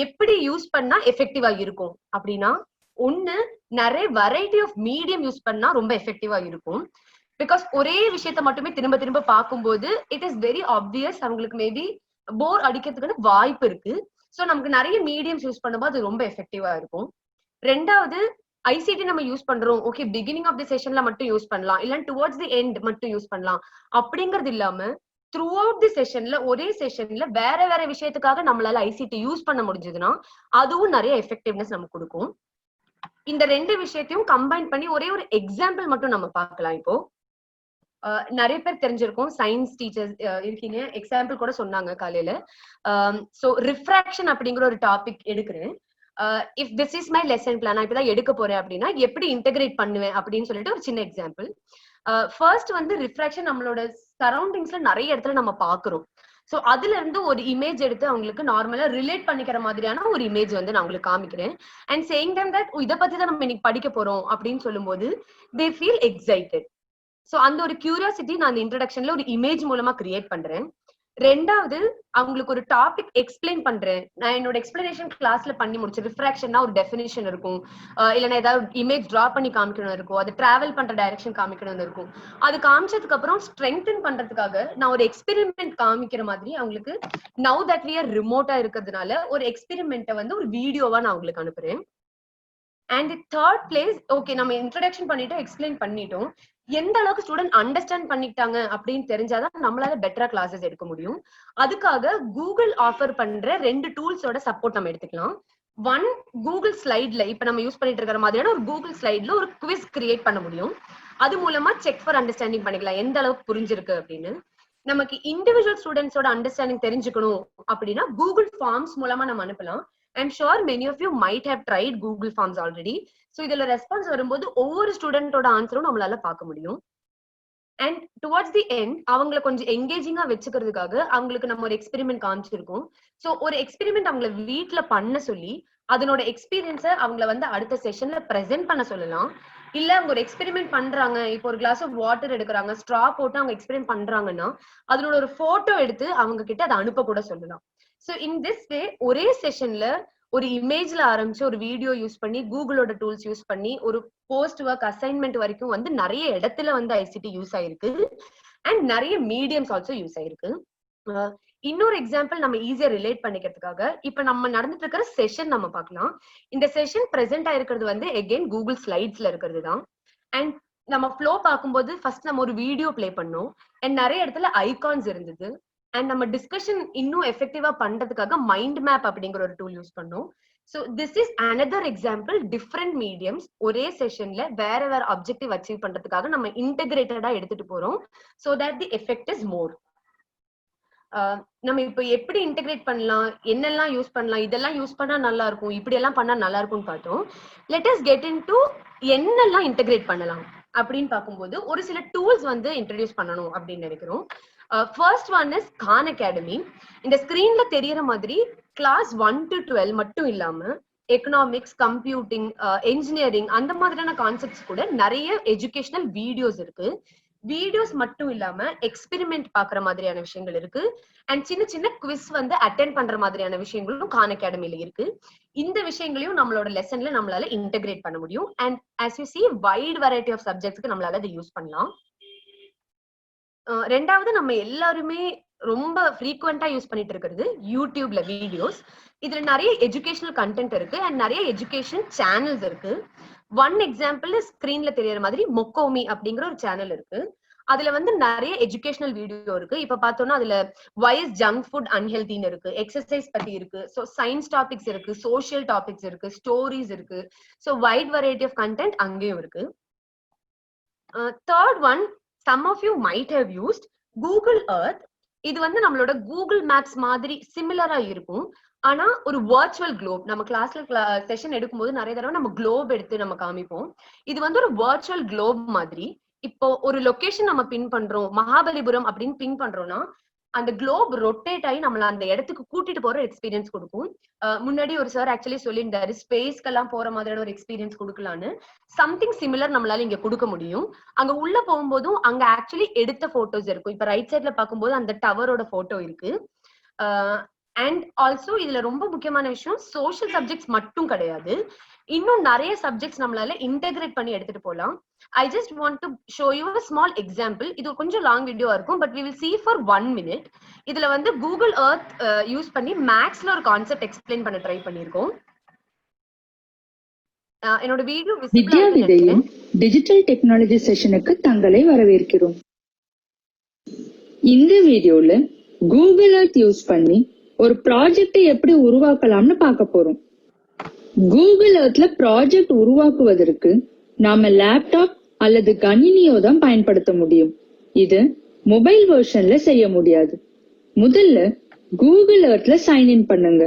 Speaker 1: எப்படி யூஸ் பண்ணா எஃபெக்டிவா இருக்கும் அப்படின்னா, ஒண்ணு நிறைய வெரைட்டி ஆஃப் மீடியம் யூஸ் பண்ணா ரொம்ப எஃபெக்டிவா இருக்கும். பிகாஸ் ஒரே விஷயத்த மட்டுமே திரும்ப திரும்ப பார்க்கும்போது இட் இஸ் வெரி ஆப்வியஸ், அவங்களுக்கு மேபி போர் அடிக்கிறதுக்கான வாய்ப்பு இருக்கு. ஸோ நமக்கு நிறைய மீடியம்ஸ் யூஸ் பண்ணும்போது அது ரொம்ப எஃபெக்டிவா இருக்கும். ரெண்டாவது, ஐசிடி நம்ம யூஸ் பண்றோம், ஓகே பிகினிங் ஆஃப் தி செஷன்ல மட்டும் யூஸ் பண்ணலாம், இல்ல டுவர்ட்ஸ் தி எண்ட் மட்டும் யூஸ் பண்ணலாம் அப்படிங்கிறது இல்லாம த்ரூ அவுட் தி செஷன்ல ஒரே செஷன்ல வேற வேற விஷயத்துக்காக நம்மளால ஐசிடி யூஸ் பண்ண முடிஞ்சதுன்னா அதுவும் நிறைய எஃபெக்டிவ்னஸ் நமக்கு கொடுக்கும். இந்த 2 விஷயத்தையும் கம்பைன் பண்ணி ஒரே ஒரு எக்ஸாம்பிள் மட்டும் நம்ம பார்க்கலாம். இப்போ நிறைய பேர் தெரிஞ்சிருக்கும், சயின்ஸ் டீச்சர்ஸ் இருக்கீங்க, எக்ஸாம்பிள் கூட சொன்னாங்க காலையில. சோ ரிஃப்ராக்ஷன் அப்படிங்கிற ஒரு டாபிக் எடுக்கிறேன். If this is my lesson plan, நான் இப்பதான் எடுக்க போறேன் அப்படின்னா எப்படி இன்டெகிரேட் பண்ணுவேன் அப்படின்னு சொல்லிட்டு ஒரு சின்ன எக்ஸாம்பிள். ஃபர்ஸ்ட் வந்து ரிஃப்ராக்ஷன் நம்மளோட சரௌண்டிங்ஸ்ல நிறைய இடத்துல நம்ம பாக்குறோம். சோ அதுல இருந்து ஒரு இமேஜ் எடுத்து அவங்களுக்கு நார்மலா ரிலேட் பண்ணிக்கிற மாதிரியான ஒரு இமேஜ் வந்து நான் உங்களுக்கு காமிக்கிறேன். அண்ட் சேயிங் them that இதை பத்தி தான் நம்ம இன்னைக்கு படிக்க போறோம் அப்படின்னு சொல்லும் போது they feel excited. சோ அந்த ஒரு கியூரியாசிட்டி நான் அந்த இன்ட்ரடக்ஷன்ல ஒரு இமேஜ் மூலமா கிரியேட் பண்றேன். ரெண்டாவது அவங்களுக்கு ஒரு டாபிக் எக்ஸ்பிளைன் பண்றேன், நான் என்னோட எக்ஸ்பிளனேஷன் கிளாஸ்ல பண்ணி முடிச்சு, ரிஃப்ராக்ஷன்னா ஒரு டெஃபினிஷன் இருக்கும், இல்லைன்னா ஏதாவது இமேஜ் டிரா பண்ணி காமிக்கணும் இருக்கும், அது டிராவல் பண்ற டைரக்ஷன் காமிக்கணும் இருக்கும். அது காமிச்சதுக்கு அப்புறம் ஸ்ட்ரெங்தன் பண்றதுக்காக நான் ஒரு எக்ஸ்பெரிமெண்ட் காமிக்கிற மாதிரி அவங்களுக்கு, நவ் தட் வி ஆர் ரிமோட்டா இருக்கிறதுனால ஒரு எக்ஸ்பெரிமெண்ட்டை வந்து ஒரு வீடியோவா நான் அவங்களுக்கு அனுப்புறேன். அண்ட் தேர்ட் பிளேஸ், ஓகே நம்ம இன்ட்ரடக்ஷன் பண்ணிட்டோம், எக்ஸ்பிளைன் பண்ணிட்டோம், எந்த அளவுக்கு ஸ்டூடெண்ட் அண்டர்ஸ்டாண்ட் பண்ணிட்டாங்க அப்படின்னு தெரிஞ்சாதான் நம்மளால பெட்டரா கிளாஸஸ் எடுக்க முடியும். அதுக்காக கூகுள் ஆஃபர் பண்ற 2 டூல்ஸோட சப்போர்ட் நம்ம எடுத்துக்கலாம். ஒன், கூகுள் ஸ்லைட்ல இப்ப நம்ம யூஸ் பண்ணிட்டு இருக்கிற மாதிரியான ஒரு கூகுள் ஸ்லைட்ல ஒரு குவிஸ் கிரியேட் பண்ண முடியும். அது மூலமா செக் ஃபார் அண்டர்ஸ்டாண்டிங் பண்ணிக்கலாம், எந்த அளவுக்கு புரிஞ்சிருக்கு அப்படின்னு. நமக்கு இண்டிவிஜுவல் ஸ்டூடெண்ட்ஸோட அண்டர்ஸ்டாண்டிங் தெரிஞ்சுக்கணும் அப்படின்னா கூகுள் ஃபார்ம்ஸ் மூலமா நம்ம அனுப்பலாம். I'm sure many of you might have tried Google Forms already. So இதுல ரெஸ்பான்ஸ் வரும்போது ஒவ்வொரு ஸ்டூடெண்டோட ஆன்சரும் நம்மளால பார்க்க முடியும். அண்ட் டுவர்ட்ஸ் தி எண்ட் அவங்களை கொஞ்சம் எங்கேஜிங்கா வச்சுக்கிறதுக்காக அவங்களுக்கு நம்ம ஒரு எக்ஸ்பெரிமெண்ட் காமிச்சிருக்கோம். ஸோ ஒரு எக்ஸ்பெரிமெண்ட் அவங்கள வீட்டுல பண்ண சொல்லி அதனோட எக்ஸ்பீரியன்ஸை அவங்கள வந்து அடுத்த செஷன்ல ப்ரெசென்ட் பண்ண சொல்லலாம். இல்ல அவங்க ஒரு எக்ஸ்பெரிமெண்ட் பண்றாங்க, இப்போ ஒரு கிளாஸ் ஆஃப் வாட்டர் எடுக்கிறாங்க, ஸ்ட்ரா போட்டு அவங்க எக்ஸ்பெரிமெண்ட் பண்றாங்கன்னா அதனோட ஒரு போட்டோ எடுத்து அவங்க கிட்ட அதை அனுப்ப கூட சொல்லலாம். ஸோ இன் திஸ் வே ஒரே செஷன்ல ஒரு இமேஜ்ல ஆரம்பிச்சு ஒரு வீடியோ யூஸ் பண்ணி கூகுளோட டூல்ஸ் யூஸ் பண்ணி ஒரு போஸ்ட் ஒர்க் அசைன்மெண்ட் வரைக்கும் வந்து நிறைய இடத்துல வந்து ஐசிடி யூஸ் ஆயிருக்கு. அண்ட் நிறைய மீடியம்ஸ் ஆல்சோ யூஸ் ஆயிருக்கு. இன்னொரு எக்ஸாம்பிள் நம்ம ஈஸியா ரிலேட் பண்ணிக்கிறதுக்காக இப்ப நம்ம நடந்துட்டு இருக்கிற செஷன் நம்ம பார்க்கலாம். இந்த செஷன் பிரசென்ட் ஆயிருக்கிறது வந்து எகெயின் கூகுள் ஸ்லைட்ஸ்ல இருக்கிறது தான். அண்ட் நம்ம ஃப்ளோ பார்க்கும்போது ஃபர்ஸ்ட் நம்ம ஒரு வீடியோ பிளே பண்ணோம் அண்ட் நிறைய இடத்துல ஐகான்ஸ் இருந்தது. அண்ட் நம்ம டிஸ்கஷன் இன்னும் எஃபெக்டிவா பண்றதுக்காக மைண்ட் மேப் அப்படிங்கிற ஒரு டூல் யூஸ் பண்ணோம். So this is another example, different mediums ஒரே செஷன்ல வேற வேற அப்ஜெக்டிவ் அச்சீவ் பண்றதுக்காக நம்ம இன்டெகிரேட்டடா எடுத்துட்டு போறோம். So that the effect is more. நம்ம இப்போ எப்படி இன்டெகிரேட் பண்ணலாம், என்னெல்லாம் யூஸ் பண்ணலாம், இதெல்லாம் யூஸ் பண்ணா நல்லா இருக்கும், இப்படி எல்லாம் பண்ணா நல்லா இருக்கும்னு பார்த்தோம். லெட் அஸ் கெட் இன்டு என்னெல்லாம் இன்டெகிரேட் பண்ணலாம் அப்படின்னு பார்க்கும்போது ஒரு சில டூல்ஸ் வந்து இன்ட்ரடியூஸ் பண்ணணும் அப்படின்னு நினைக்கிறோம். First one is Khan Academy. இந்த ஸ்கிரீன்ல தெரியற மாதிரி கிளாஸ் 1 to 12 மட்டும் இல்லாம எக்கனாமிக்ஸ், கம்ப்யூட்டிங், என்ஜினியரிங் அந்த மாதிரியான கான்செப்ட்ஸ் கூட நிறைய எஜுகேஷனல் வீடியோஸ் இருக்கு. வீடியோஸ் மட்டும் இல்லாம எக்ஸ்பெரிமெண்ட் பாக்குற மாதிரியான விஷயங்கள் இருக்கு. அண்ட் சின்ன சின்ன குவிஸ் வந்து அட்டென்ட் பண்ற மாதிரியான விஷயங்களும் கான் அகாடமில இருக்கு. இந்த விஷயங்களையும் நம்மளோட லெசன்ல நம்மளால இன்டெகிரேட் பண்ண முடியும். And as you see wide variety of சப்ஜெக்ட்ஸ்க்கு நம்மளால அதை யூஸ் பண்ணலாம். ரெண்டாவது நம்ம எல்லாருமே ரொம்ப ஃப்ரீக்வெண்டா யூஸ் பண்ணிட்டு இருக்கிறது யூடியூப்ல வீடியோஸ். இதுல நிறைய எஜுகேஷனல் கண்டென்ட் இருக்கு அண்ட் நிறைய எஜுகேஷன் சேனல்ஸ் இருக்கு. ஒன் எக்ஸாம்பிள் ஸ்கிரீன்ல தெரியற மாதிரி மொக்கோமி அப்படிங்கிற ஒரு சேனல் இருக்கு. அதுல வந்து நிறைய எஜுகேஷனல் வீடியோ இருக்கு. இப்ப பார்த்தோம்னா அதுல why is junk food unhealthy இருக்கு, எக்ஸசைஸ் பத்தி இருக்கு, ஸோ சயின்ஸ் டாபிக்ஸ் இருக்கு, சோஷியல் டாபிக்ஸ் இருக்கு, ஸ்டோரிஸ் இருக்கு. So wide variety of content அங்கேயும் இருக்கு. Third one, some of you might have used Google Earth. இது வந்து நம்மளோட கூகுள் மேப்ஸ் மாதிரி சிமிலரா இருக்கும். ஆனா ஒரு வர்ச்சுவல் குளோப், நம்ம கிளாஸ்ல செஷன் எடுக்கும்போது நிறைய தடவை நம்ம குளோப் எடுத்து நம்ம காமிப்போம். இது வந்து ஒரு வர்ச்சுவல் குளோப் மாதிரி. இப்போ ஒரு லொகேஷன் நம்ம பின் பண்றோம், மகாபலிபுரம் அப்படின்னு பின் பண்றோம்னா அந்த குளோப் ரொட்டேட் ஆகி நம்மள அந்த இடத்துக்கு கூட்டிட்டு போற எக்ஸ்பீரியன்ஸ் கொடுக்கும். முன்னாடி ஒரு சார் ஆக்சுவலி சொல்லியிருந்தாரு ஸ்பேஸ்க்கெல்லாம் போற மாதிரியான ஒரு எக்ஸ்பீரியன்ஸ் கொடுக்கலான்னு. சம்திங் சிமிலர் நம்மளால இங்க கொடுக்க முடியும். அங்க உள்ள போகும்போதும் அங்க ஆக்சுவலி எடுத்த போட்டோஸ் இருக்கும். இப்ப ரைட் சைட்ல பார்க்கும்போது அந்த டவரோட போட்டோ இருக்கு. அண்ட் ஆல்சோ இதுல ரொம்ப முக்கியமான விஷயம், சோஷியல் சப்ஜெக்ட்ஸ் மட்டும் கிடையாது, இன்னும் நிறைய சப்ஜெக்ட்ஸ் நம்மளால இன்டெகிரேட் பண்ணி எடுத்துட்டு போகலாம். I just want to show you a small example. இது கொஞ்சம் லாங் வீடியோ இருக்கும், but we will see for 1 minute. இதுல வந்து கூகுள் எர்த் யூஸ் பண்ணி மேக்ஸ்ல ஒரு கான்செப்ட் எக்ஸ்பிளைன் பண்ண ட்ரை பண்ணிருக்கோம். என்னோட வீடியோ
Speaker 8: வித்யா விஜயன் டிஜிட்டல் டெக்னாலஜி செஷனுக்கு தங்களை வரவேற்கிறோம். இந்த வீடியோல கூகுள் எர்த் யூஸ் பண்ணி ஒரு ப்ராஜெக்ட் எப்படி உருவாக்கலாம்னு பார்க்க போறோம். கூகுள் எர்த்ல ப்ராஜெக்ட் உருவாக்குவதற்கு நாம லேப்டாப் அல்லது கணினியோ தான் பயன்படுத்த முடியும். இது மொபைல் வெர்ஷன்ல செய்ய முடியாது. முதல்ல கூகுள் எர்த்ல சைன்இன் பண்ணுங்க.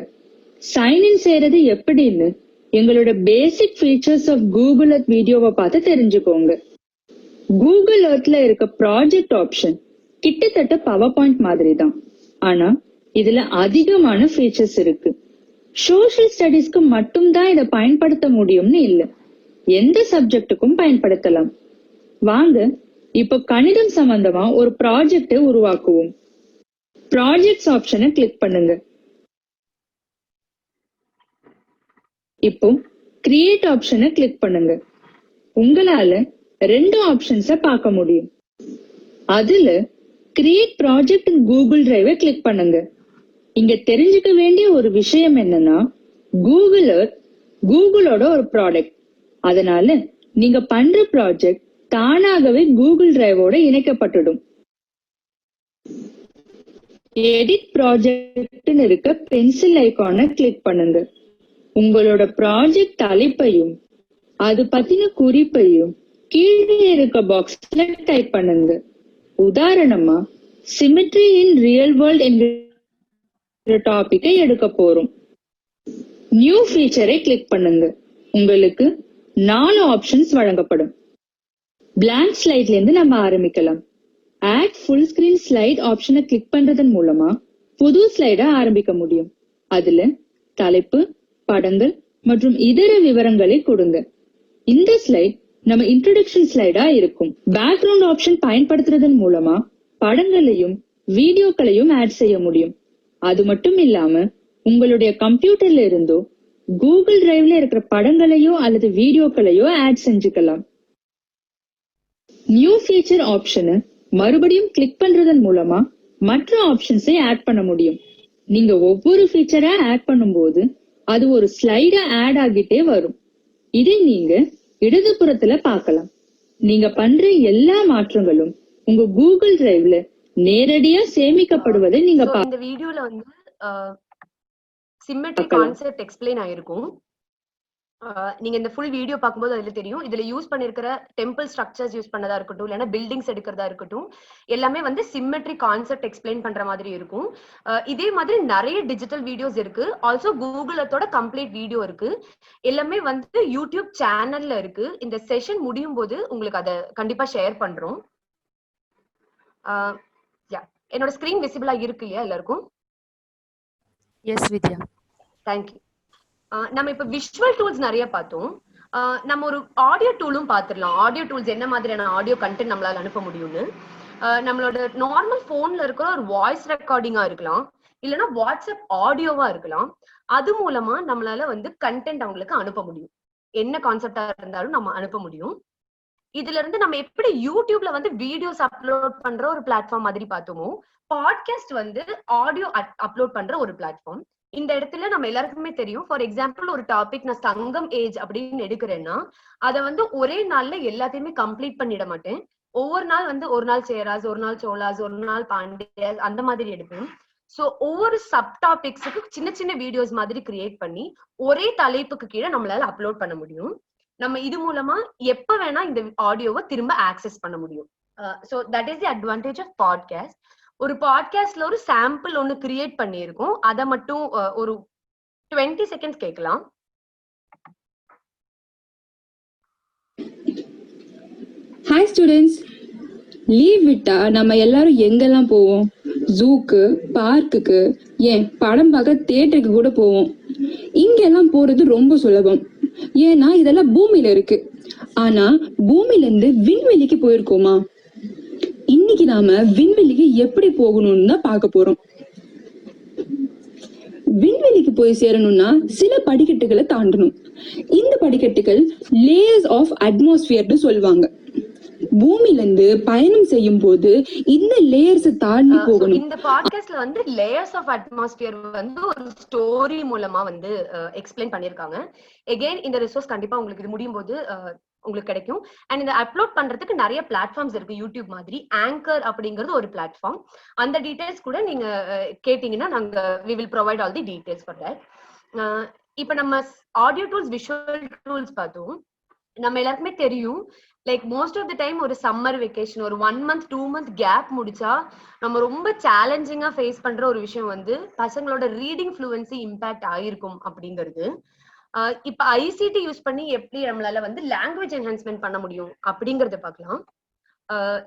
Speaker 8: சைன்இன் செய்யறது எப்படின்னு எங்களோட பேசிக் ஃபீச்சர்ஸ் ஆஃப் கூகுள் எர்த் வீடியோவை பார்த்து தெரிஞ்சுக்கோங்க. கூகுள் எர்த்ல இருக்க ப்ராஜெக்ட் ஆப்ஷன் கிட்டத்தட்ட பவர் பாயிண்ட் மாதிரி தான், ஆனா இதுல அதிகமான ஃபீச்சர்ஸ் இருக்கு. சோஷியல் ஸ்டடீஸ்க்கு மட்டும்தான் இதை பயன்படுத்த முடியும்னு இல்லை, எந்த சப்ஜெக்டுக்கும் பயன்படுத்தலாம். வாங்க இப்போ கணிதம் சம்பந்தமா ஒரு ப்ராஜெக்டை உருவாக்குவோம். ப்ராஜெக்ட்ஸ் ஆப்ஷனை கிளிக் பண்ணுங்க. இப்போ கிரியேட் ஆப்ஷனை கிளிக் பண்ணுங்க. உங்களால 2 ஆப்ஷன்ஸை பார்க்க முடியும். அதுல கிரியேட் ப்ராஜெக்ட் இன் கூகுள் டிரைவை கிளிக் பண்ணுங்க. இங்க தெரிஞ்சுக்க வேண்டிய ஒரு விஷயம் என்னன்னா, கூகுள் எர்த் கூகுளோட ஒரு ப்ராடக்ட். அதனால நீங்க பண்ற ப்ராஜெக்ட் தானாகவே கூகுள் டிரைவோட இணைக்கப்பட்டுடும். எடிட் ப்ராஜெக்ட்னு இருக்க பென்சில் ஐகானை கிளிக் பண்ணுங்க. உங்களோட ப்ராஜெக்ட் தலைப்பையும் அது பத்தின குறிப்பையும் கீழே இருக்க பாக்ஸ்ல டைப் பண்ணுங்க. உதாரணமா சிமெட்ரி இன் ரியல் வேர்ல்ட் என்கிற டாபிக்கை எடுக்க போறோம். நியூ ஃபீச்சரை கிளிக் பண்ணுங்க. உங்களுக்கு 4 ஆப்ஷன்ஸ் வழங்கப்படும். பிளாங்க் ஸ்லைட்ல இருந்து நம்ம ஆரம்பிக்கலாம். ஆட் ஃபுல் ஸ்கிரீன் ஸ்லைட் ஆப்ஷனை கிளிக் பண்றதன் மூலமா புது ஸ்லைடை ஆரம்பிக்க முடியும். அதுல தலைப்பு, படங்கள் மற்றும் இதர விவரங்களை கொடுங்க. இந்த ஸ்லைட் நம்ம இன்ட்ரோடக்ஷன் ஸ்லைடா இருக்கும். பேக்ரவுண்ட் ஆப்ஷன் பயன்படுத்துறதன் மூலமா படங்களையும் வீடியோக்களையும் ஆட் செய்ய முடியும். அது மட்டும் இல்லாம உங்களுடைய கம்ப்யூட்டர்ல இருந்தோ கூகுள் டிரைவ்ல இருக்கிற படங்களையோ அல்லது வீடியோக்களையோ ஆட் செஞ்சுக்கலாம். நியூ ஃபீச்சர் ஆப்ஷனை மறுபடியும் கிளிக் பண்றதன் மூலமா மற்ற ஆப்ஷன்ஸை ஆட் பண்ண முடியும். நீங்க ஒவ்வொரு ஃபீச்சரா ஆட் பண்ணும்போது அது ஒரு ஸ்லைடா ஆட் ஆகிட்டே வரும். இதை நீங்க இடதுபுறத்துல பார்க்கலாம். நீங்க பண்ற எல்லா மாற்றங்களும் உங்க கூகுள் டிரைவ்ல நேரடியா சேமிக்கப்படுவதை நீங்க
Speaker 1: இந்த வீடியோல வந்து சிம்மெட்ரி கான்செப்ட் எக்ஸ்பிளைன் ஆயிருக்கும். நீங்க இந்த ஃபுல் வீடியோ பார்க்கும்போது அதுல தெரியும். இதுல யூஸ் பண்ணிருக்கிற டெம்பிள் ஸ்ட்ரக்சர்ஸ் யூஸ் பண்ணதா இருக்கட்டும், இல்லைன்னா பில்டிங்ஸ் எடுக்கிறதா இருக்கட்டும், எல்லாமே வந்து சிம்மெட்ரி கான்செப்ட் எக்ஸ்பிளைன் பண்ற மாதிரி இருக்கும். இதே மாதிரி நிறைய டிஜிட்டல் வீடியோஸ் இருக்கு. ஆல்சோ கூகுள் எர்த்தோட கம்ப்ளீட் வீடியோ இருக்கு. எல்லாமே வந்து யூடியூப் சேனல்ல இருக்கு. இந்த செஷன் முடியும் போது உங்களுக்கு அதை கண்டிப்பா ஷேர் பண்றோம். என்னோட ஸ்கிரீன் விசிபிளா இருக்கு இல்லையா எல்லாருக்கும்?
Speaker 7: எஸ் வித்யா.
Speaker 1: தேங்க்யூ. நம்ம இப்ப விஷுவல் டூல்ஸ் நிறைய பார்த்தோம். நம்ம ஒரு ஆடியோ டூலும் பார்த்துடலாம். ஆடியோ டூல்ஸ் என்ன மாதிரியான ஆடியோ கண்டென்ட் நம்மளால அனுப்ப முடியும்னு. நம்மளோட நார்மல் போன்ல இருக்கிற ஒரு வாய்ஸ் ரெக்கார்டிங்கா இருக்கலாம், இல்லைன்னா வாட்ஸ்அப் ஆடியோவா இருக்கலாம். அது மூலமா நம்மளால வந்து கண்டென்ட் அவங்களுக்கு அனுப்ப முடியும். என்ன கான்செப்டா இருந்தாலும் நம்ம அனுப்ப முடியும். இதுல இருந்து நம்ம எப்படி யூடியூப்ல வந்து வீடியோஸ் அப்லோட் பண்ற ஒரு பிளாட்ஃபார்ம் மாதிரி பார்த்தோமோ, பாட்காஸ்ட் வந்து ஆடியோ அப்லோட் பண்ற ஒரு பிளாட்ஃபார்ம். இந்த இடத்துல நம்ம எல்லாருக்குமே தெரியும். ஃபார் எக்ஸாம்பிள் ஒரு டாபிக் நான் சங்கம் ஏஜ் அப்படின்னு எடுக்கிறேன்னா, அதை வந்து ஒரே நாள்ல எல்லாத்தையுமே கம்ப்ளீட் பண்ணிட மாட்டேன். ஒவ்வொரு நாள் வந்து ஒரு நாள் சேராஸ், ஒரு நாள் சோலாஸ், ஒரு நாள் பாண்டியாஸ், அந்த மாதிரி எடுப்பேன். சோ ஒவ்வொரு சப் டாபிக்ஸுக்கு சின்ன சின்ன வீடியோஸ் மாதிரி கிரியேட் பண்ணி ஒரே தலைப்புக்கு கீழே நம்மளால அப்லோட் பண்ண முடியும். நம்ம இது மூலமா எப்ப வேணா இந்த ஆடியோவை திரும்ப ஆக்சஸ் பண்ண முடியும். So that is the advantage of podcast. ஒரு பாட்காஸ்ட்ல ஒரு சாம்பிள் ஒன்னு கிரியேட் பண்ணியிருக்கோம். அதை மட்டும் ஒரு 20 செகண்ட்ஸ் கேட்கலாம்.
Speaker 8: ஹாய் ஸ்டூடெண்ட்ஸ், லீவ் விட்டா நம்ம எல்லாரும் எங்கெல்லாம் போவோம்? ஜூக்கு, பார்க்குக்கு, ஏன் படம் பார்க்க தியேட்டருக்கு கூட போவோம். இங்கெல்லாம் போறது ரொம்ப சுலபம், ஏன்னா இதெல்லாம் பூமியில இருக்கு. ஆனா பூமியில இருந்து விண்வெளிக்கு போயிருக்கோமா? இன்னைக்கு நாம விண்வெளிக்கு எப்படி போகணும்னு தான் பார்க்க போறோம். விண்வெளிக்கு போய் சேரணும்னா சில படிக்கட்டுகளை தாண்டணும். இந்த படிக்கட்டுகள் லேயர்ஸ் ஆஃப் அட்மாஸ்பியர்னு சொல்லுவாங்க. பூமியில இருந்து பயணம் செய்யும் போது இந்த லேயர்ஸ் தாண்டி போகணும்.
Speaker 1: இந்த பாட்காஸ்ட்ல வந்து லேயர்ஸ் ஆஃப் அட்மாஸ்பியர் வந்து ஒரு ஸ்டோரி மூலமா வந்து எக்ஸ்பிளைன் பண்ணிருக்காங்க. எகைன் இந்த ரிசோர்ஸ் கண்டிப்பா உங்களுக்கு இது முடியும் போது உங்களுக்கு கிடைக்கும். அண்ட் இந்த அப்லோட் பண்றதுக்கு நிறைய பிளாட்ஃபார்ம்ஸ் இருக்கு. யூடியூப் மாதிரி ஆங்கர் அப்படிங்கிறது ஒரு பிளாட்ஃபார்ம். அந்த டீடைல்ஸ் கூட நீங்க கேட்டீங்கன்னா நாங்க we will provide all the details for that. இப்ப நம்ம ஆடியோ டூல்ஸ், விஷுவல் டூல்ஸ் பார்த்தோம். நம்ம எல்லாருக்குமே தெரியும், like most of the time ஒரு சம்மர் வெக்கேஷன், ஒரு 1 month 2 month கேப் முடிச்சா நம்ம ரொம்ப சேலஞ்சிங்கா ஃபேஸ் பண்ற ஒரு விஷயம் வந்து பசங்களோட ரீடிங் ஃப்ளூவன்சி இம்பாக்ட் ஆயிருக்கும் அப்படிங்கிறது. இப்ப ஐசிடி யூஸ் பண்ணி எப்படி நம்மளால வந்து லாங்குவேஜ் என்ஹான்ஸ்மெண்ட் பண்ண முடியும் அப்படிங்கறத பார்க்கலாம்.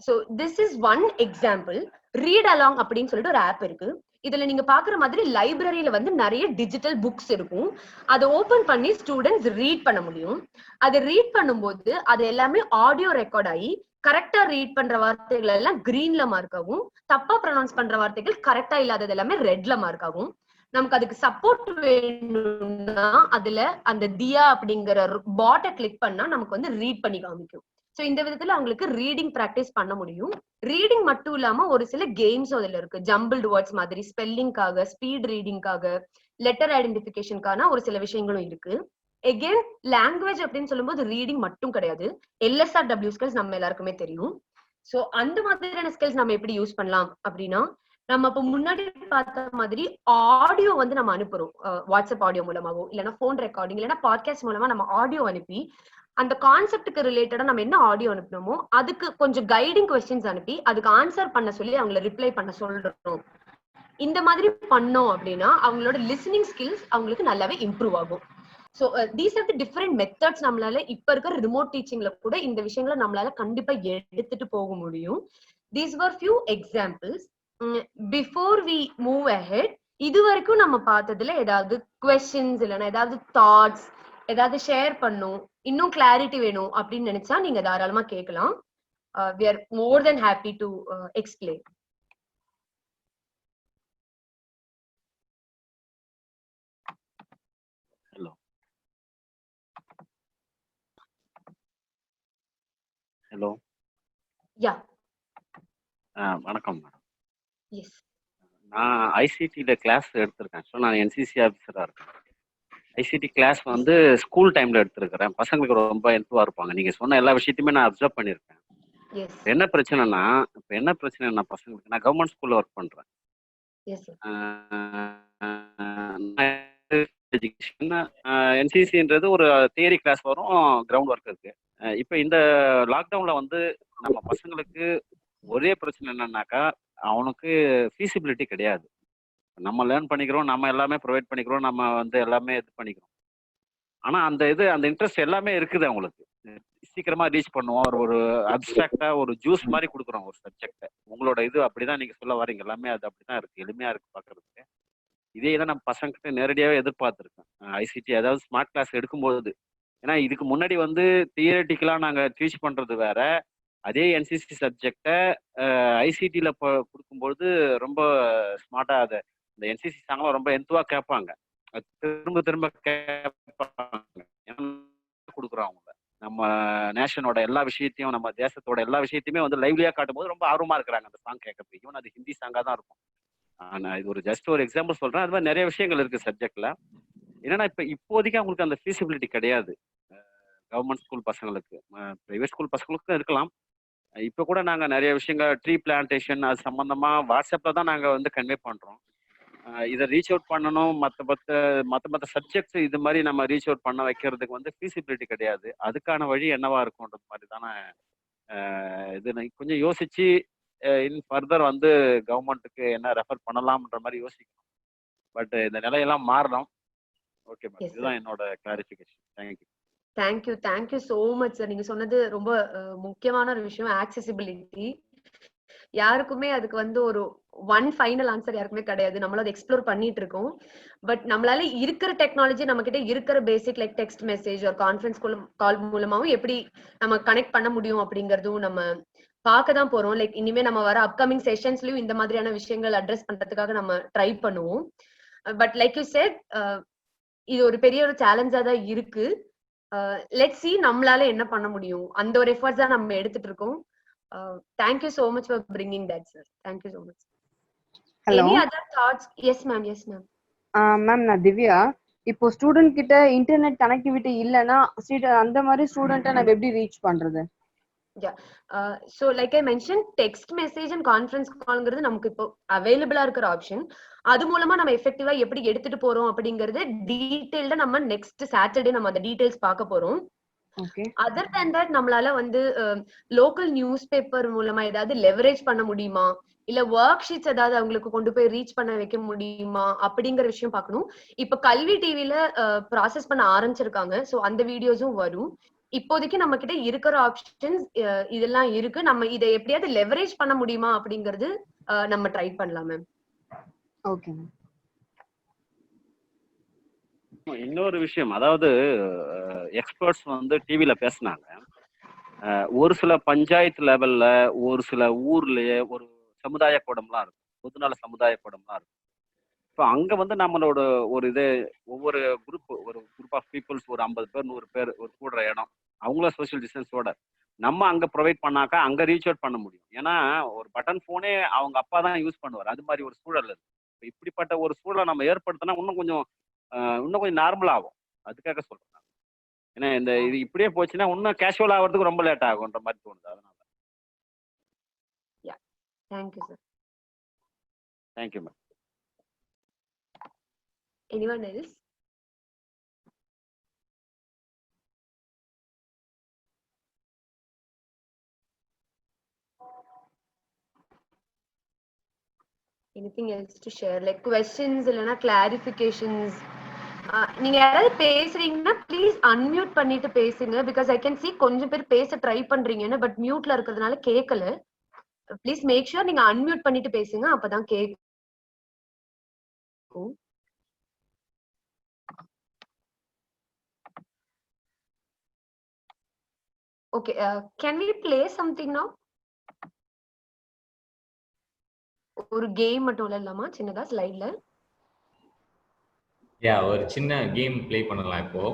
Speaker 1: So this is one example. Read along அப்படின்னு சொல்லிட்டு ஒரு ஆப் இருக்கு. இதுல நீங்க பாக்குற மாதிரி லைப்ரரியில வந்து நிறைய டிஜிட்டல் புக்ஸ் இருக்கும். அதை ஓபன் பண்ணி ஸ்டூடெண்ட்ஸ் ரீட் பண்ண முடியும். அதை ரீட் பண்ணும்போது அது எல்லாமே ஆடியோ ரெக்கார்ட் ஆகி கரெக்டா ரீட் பண்ற வார்த்தைகள் எல்லாம் கிரீன்ல மார்க் ஆகும், தப்பா ப்ரொனவுன்ஸ் பண்ற வார்த்தைகள் கரெக்டா இல்லாதது எல்லாமே ரெட்ல மார்க் ஆகும். நமக்கு அதுக்கு சப்போர்ட் வேணும்னா அதுல அந்த தியா அப்படிங்கிற பாட்டை கிளிக் பண்ணா நமக்கு வந்து ரீட் பண்ணி காமிக்கும். சோ இந்த விதத்துல அவங்களுக்கு ரீடிங் பிராக்டிஸ் பண்ண முடியும். ரீடிங் மட்டும் இல்லாம ஒரு சில கேம்ஸ் அதுல இருக்கு. ஜம்பிள்டு வேர்ட்ஸ் மாதிரி ஸ்பெல்லிங்காக, ஸ்பீட் ரீடிங்காக, லெட்டர் ஐடென்டிபிகேஷனுக்கான ஒரு சில விஷயங்களும் இருக்கு. எகெயின் லாங்குவேஜ் அப்படின்னு சொல்லும்போது ரீடிங் மட்டும் கிடையாது, LSRW ஸ்கில்ஸ் நம்ம எல்லாருக்குமே தெரியும். சோ அந்த மாதிரியான ஸ்கில்ஸ் நம்ம எப்படி யூஸ் பண்ணலாம் அப்படின்னா, நம்ம இப்ப முன்னாடி பார்த்த மாதிரி ஆடியோ வந்து நம்ம அனுப்புறோம். வாட்ஸ்அப் ஆடியோ மூலமாவோ இல்லைன்னா போன் ரெக்கார்டிங் இல்லைன்னா பாட்காஸ்ட் மூலமா நம்ம ஆடியோ அனுப்பி அந்த கான்செப்டுக்கு ரிலேட்டடா நம்ம என்ன ஆடியோ அனுப்பணுமோ அதுக்கு கொஞ்சம் கைடிங் கொஸ்டின்ஸ் அனுப்பி அதுக்கு ஆன்சர் பண்ண சொல்லி அவங்களை ரிப்ளை பண்ண சொல்றோம். இந்த மாதிரி பண்ணோம் அப்படின்னா அவங்களோட லிசனிங் ஸ்கில்ஸ் அவங்களுக்கு நல்லாவே இம்ப்ரூவ் ஆகும். So these are the different methods. நம்மளால இப்ப இருக்கிற ரிமோட் டீச்சிங்ல கூட இந்த விஷயங்களை நம்மளால கண்டிப்பா எடுத்துட்டு போக முடியும். These were few examples. Before we move ahead, இது வரைக்கும் நம்ம பார்த்ததுல ஏதாவது கொஸ்டின்ஸ் இல்லைன்னா ஏதாவது தாட்ஸ் ஏதாவது ஷேர் பண்ணும், இன்னும் கிளாரிட்டி வேணும் அப்படின்னு நினைச்சா நீங்க தாராளமா கேட்கலாம். we are more than happy to explain.
Speaker 5: Hello hello
Speaker 1: yeah
Speaker 5: வணக்கம் மேடம்.
Speaker 1: எஸ்
Speaker 5: நான் ஐசிடியில் கிளாஸ் எடுத்திருக்கேன். ஸோ நான் என்சிசி ஆஃபீஸராக இருக்கேன். ஐசிடி கிளாஸ் வந்து ஸ்கூல் டைமில் எடுத்திருக்கிறேன். பசங்களுக்கு ரொம்ப என்த்துவாக இருப்பாங்க. நீங்கள் சொன்ன எல்லா விஷயத்தையுமே நான் அப்சர்வ் பண்ணியிருக்கேன்.
Speaker 1: எஸ்
Speaker 5: என்ன பிரச்சனைனா பசங்களுக்கு, நான் கவர்மெண்ட் ஸ்கூலில் ஒர்க் பண்ணுறேன்.
Speaker 1: எஸ்
Speaker 5: எஜுகேஷன் என்சிசின்றது ஒரு தியரி கிளாஸ் வரும், கிரவுண்ட் ஒர்க் இருக்கு. இப்போ இந்த லாக்டவுனில் வந்து நம்ம பசங்களுக்கு ஒரே பிரச்சனை என்னன்னாக்கா, அவனுக்கு ஃபீசிபிலிட்டி கிடையாது. நம்ம லேர்ன் பண்ணிக்கிறோம், நம்ம எல்லாமே ப்ரொவைட் பண்ணிக்கிறோம், நம்ம வந்து எல்லாமே இது பண்ணிக்கிறோம். ஆனால் அந்த இன்ட்ரெஸ்ட் எல்லாமே இருக்குது அவங்களுக்கு. சீக்கிரமா ரீச் பண்ணுவோம். ஒரு அப்டிராக்டா ஒரு ஜூஸ் மாதிரி கொடுக்குறோம் ஒரு சப்ஜெக்டை. உங்களோட இது அப்படிதான் நீங்க சொல்ல வரீங்க. எல்லாமே அது அப்படிதான் இருக்கு, எளிமையா இருக்கு பாக்குறதுக்கு. இதே தான் நம்ம பசங்கிட்ட நேரடியாவே எதிர்பார்த்துருக்கேன் ஐசிடி, அதாவது ஸ்மார்ட் கிளாஸ் எடுக்கும்போது. ஏன்னா இதுக்கு முன்னாடி வந்து தியரட்டிக்கலா நாங்க டீச் பண்றது வேற, அதே என்சிசி சப்ஜெக்டை ஐசிடியில் கொடுக்கும்போது ரொம்ப ஸ்மார்ட்டா அதை இந்த என்சிசி சாங்கெல்லாம் ரொம்ப எந்துவா கேட்பாங்க, திரும்ப திரும்ப கேட்பாங்க. கொடுக்குறோம் அவங்க நம்ம நேஷனோட எல்லா விஷயத்தையும், நம்ம தேசத்தோட எல்லா விஷயத்தையுமே வந்து லைவ்லியா காட்டும் போது ரொம்ப ஆர்வமா இருக்கிறாங்க அந்த சாங் கேட்கறதுக்கு. ஈவன் அது ஹிந்தி சாங்கா தான் இருக்கும். நான் இது ஒரு ஜஸ்ட் ஒரு எக்ஸாம்பிள் சொல்றேன். அது மாதிரி நிறைய விஷயங்கள் இருக்கு சப்ஜெக்ட்ல. என்னன்னா இப்போதைக்கு அவங்களுக்கு அந்த ஃபீசிபிலிட்டி கிடையாது. கவர்மெண்ட் ஸ்கூல் பசங்களுக்கு, பிரைவேட் ஸ்கூல் பசங்களுக்கும் இருக்கலாம். இப்போ கூட நாங்க நிறைய விஷயங்கள் ட்ரீ பிளான்டேஷன் அது சம்பந்தமா வாட்ஸ்அப்ல தான் நாங்க வந்து கன்வே பண்றோம். இதை ரீச் அவுட் பண்ணணும். மற்ற சப்ஜெக்ட்ஸ் இது மாதிரி நம்ம ரீச் அவுட் பண்ண வைக்கிறதுக்கு வந்து ஃபீசிபிலிட்டி கிடையாது. அதுக்கான வழி என்னவா இருக்கும்ன்றது மாதிரி தானே இது கொஞ்சம் யோசிச்சு இன் ஃபர்தர் வந்து கவர்மெண்ட்டுக்கு என்ன ரெஃபர் பண்ணலாம்ன்ற மாதிரி யோசிக்கணும். பட் இந்த நிலையெல்லாம் மாறணும். ஓகே மேடம், இதுதான் என்னோட clarification. Thank you.
Speaker 1: Thank you so much sir. நீங்க சொன்னது ரொம்ப முக்கியமான ஒரு விஷயம், ஆக்சசிபிலிட்டி. யாருக்குமே அதுக்கு வந்து ஒரு ஒன் ஃபைனல் ஆன்சர் யாருக்குமே கிடையாது. நம்மளும் அதை எக்ஸ்ப்ளோர் பண்ணிட்டு இருக்கோம். பட் நம்மளால இருக்கிற டெக்னாலஜி, நம்ம கிட்ட இருக்கிற பேசிக் லைக் டெக்ஸ்ட் மெசேஜ் ஒரு கான்ஃபரன்ஸ் கால் மூலமாவும் எப்படி நம்ம கனெக்ட் பண்ண முடியும் அப்படிங்கறதும் நம்ம பார்க்க தான் போறோம். லைக் இனிமே நம்ம வர அப்கமிங் செஷன்ஸ்லயும் இந்த மாதிரியான விஷயங்கள் அட்ரஸ் பண்றதுக்காக நம்ம ட்ரை பண்ணுவோம். பட் லைக் யூ செட், இது ஒரு பெரிய ஒரு சேலஞ்சா தான் இருக்கு. லெட்ஸ் see நம்மளால என்ன பண்ண முடியும், அந்த ஒரு எஃபர்ட்ஸ் தான் நம்ம எடுத்துட்டு இருக்கோம். Thank you so much for bringing that, sir. Thank you so much.
Speaker 9: Hello.
Speaker 1: Any other thoughts? Yes ma'am.
Speaker 9: Ma'am, நான் திவ்யா. இப்போ ஸ்டூடெண்ட் கிட்ட இன்டர்நெட் கனெக்டிவிட்டி இல்லனா அந்த மாதிரி ஸ்டூடெண்ட்டை நம்ம எப்படி ரீச் பண்றது?
Speaker 1: Yeah. So like I mentioned, text message and conference callங்கிறது நமக்கு இப்போ அவைலபிளா இருக்கிற ஆப்ஷன். அது மூலமா நம்ம எஃபெக்டிவா எப்படி எடுத்துட்டு போறோம் அப்படிங்கறது டீடைல்டா நம்ம நெக்ஸ்ட் சாட்டர்டே நம்ம அந்த டீடைல்ஸ் பார்க்க போறோம். அதர் தேன் தட் நம்மளால வந்து லோக்கல் நியூஸ் பேப்பர் மூலமா ஏதாவது லெவரேஜ் பண்ண முடியுமா, இல்ல ஒர்க் ஷீட்ஸ் ஏதாவது அவங்களுக்கு கொண்டு போய் ரீச் பண்ண வைக்க முடியுமா அப்படிங்கிற விஷயம் பார்க்கணும். இப்ப கல்வி டிவில ப்ராசஸ் பண்ண ஆரம்பிச்சிருக்காங்க. சோ அந்த வீடியோஸும் வரும். இப்போதைக்கு நம்ம கிட்ட இருக்கிற ஆப்ஷன்ஸ் இதெல்லாம் இருக்கு. நம்ம இதை எப்படியாவது லெவரேஜ் பண்ண முடியுமா அப்படிங்கிறது நம்ம ட்ரை பண்ணலாம் மேம்.
Speaker 9: Okay ma'am.
Speaker 5: இன்னொரு விஷயம், அதாவது எக்ஸ்பர்ட்ஸ் வந்து டிவில பேசினாங்க. ஒரு சில பஞ்சாயத்து லெவல்ல, ஒரு சில ஊர்லயே ஒரு சமுதாய கூடம்லாம் இருக்கும். பொதுநல சமுதாய கூடம்லாம் இருக்கும். இப்போ அங்க வந்து நம்மளோட ஒரு இது ஒவ்வொரு குரூப் ஆஃப் பீப்புள்ஸ் ஒரு 50 பேர் 100 பேர் ஒரு கூடுற இடம். அவங்களும் சோஷியல் டிஸ்டன்ஸோட நம்ம அங்க ப்ரொவைட் பண்ணாக்கா அங்க ரீச் அவுட் பண்ண முடியும். ஏன்னா ஒரு பட்டன் போனே அவங்க அப்பா தான் யூஸ் பண்ணுவார். அது மாதிரி ஒரு சூழல் இருக்கு. இப்படிப்பட்ட ஒரு சூழலை நம்ம ஏற்படுத்தினா இன்னும் கொஞ்சம் நார்மல் ஆகும். அதுக்காக சொல்றேன். ஏன்னா இந்த இது இப்படியே போச்சுன்னா இன்னும் கேஷுவல் ஆகிறதுக்கு ரொம்ப லேட் ஆகுன்ற மாதிரி தோணுது. அதனால
Speaker 1: thank you sir.
Speaker 5: Thank you ma'am.
Speaker 1: Anyone else? Anything else to share? Like questions இல்லனா clarifications? நீங்க யாராவது பேசுறீங்கன்னா ப்ளீஸ் அன்மியூட் பண்ணிட்டு பேசுங்க. பிகாஸ் ஐ கேன் see கொஞ்சம் பேர் பேச ட்ரை பண்றீங்கன்னு பட் மியூட்ல இருக்கிறதுனால கேட்கல. ப்ளீஸ் மேக் ஷூர் நீங்க அன்மியூட் பண்ணிட்டு பேசுங்க, அப்பதான் கேட்கும். Okay, can we play something now? ஒரு கேம் மட்டும் விளையாடலாமா சின்னதா ஸ்லைட்ல?
Speaker 4: ஒரு சின்ன கேம் ப்ளே பண்ணலாம் இப்போ.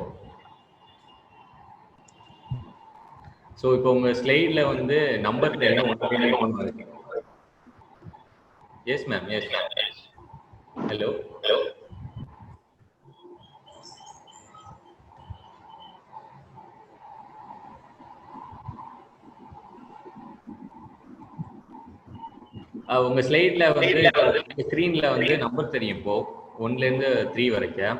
Speaker 4: ஸோ இப்போ உங்க ஸ்லைட்ல வந்து நம்பர் தெரியும். Yes ma'am, yes. ஹலோ. உங்க ஸ்லைட்ல வந்து ஸ்கிரீன்ல வந்து நம்பர் தெரியும் இப்போ 1ல இருந்து 3 வரைக்கும்.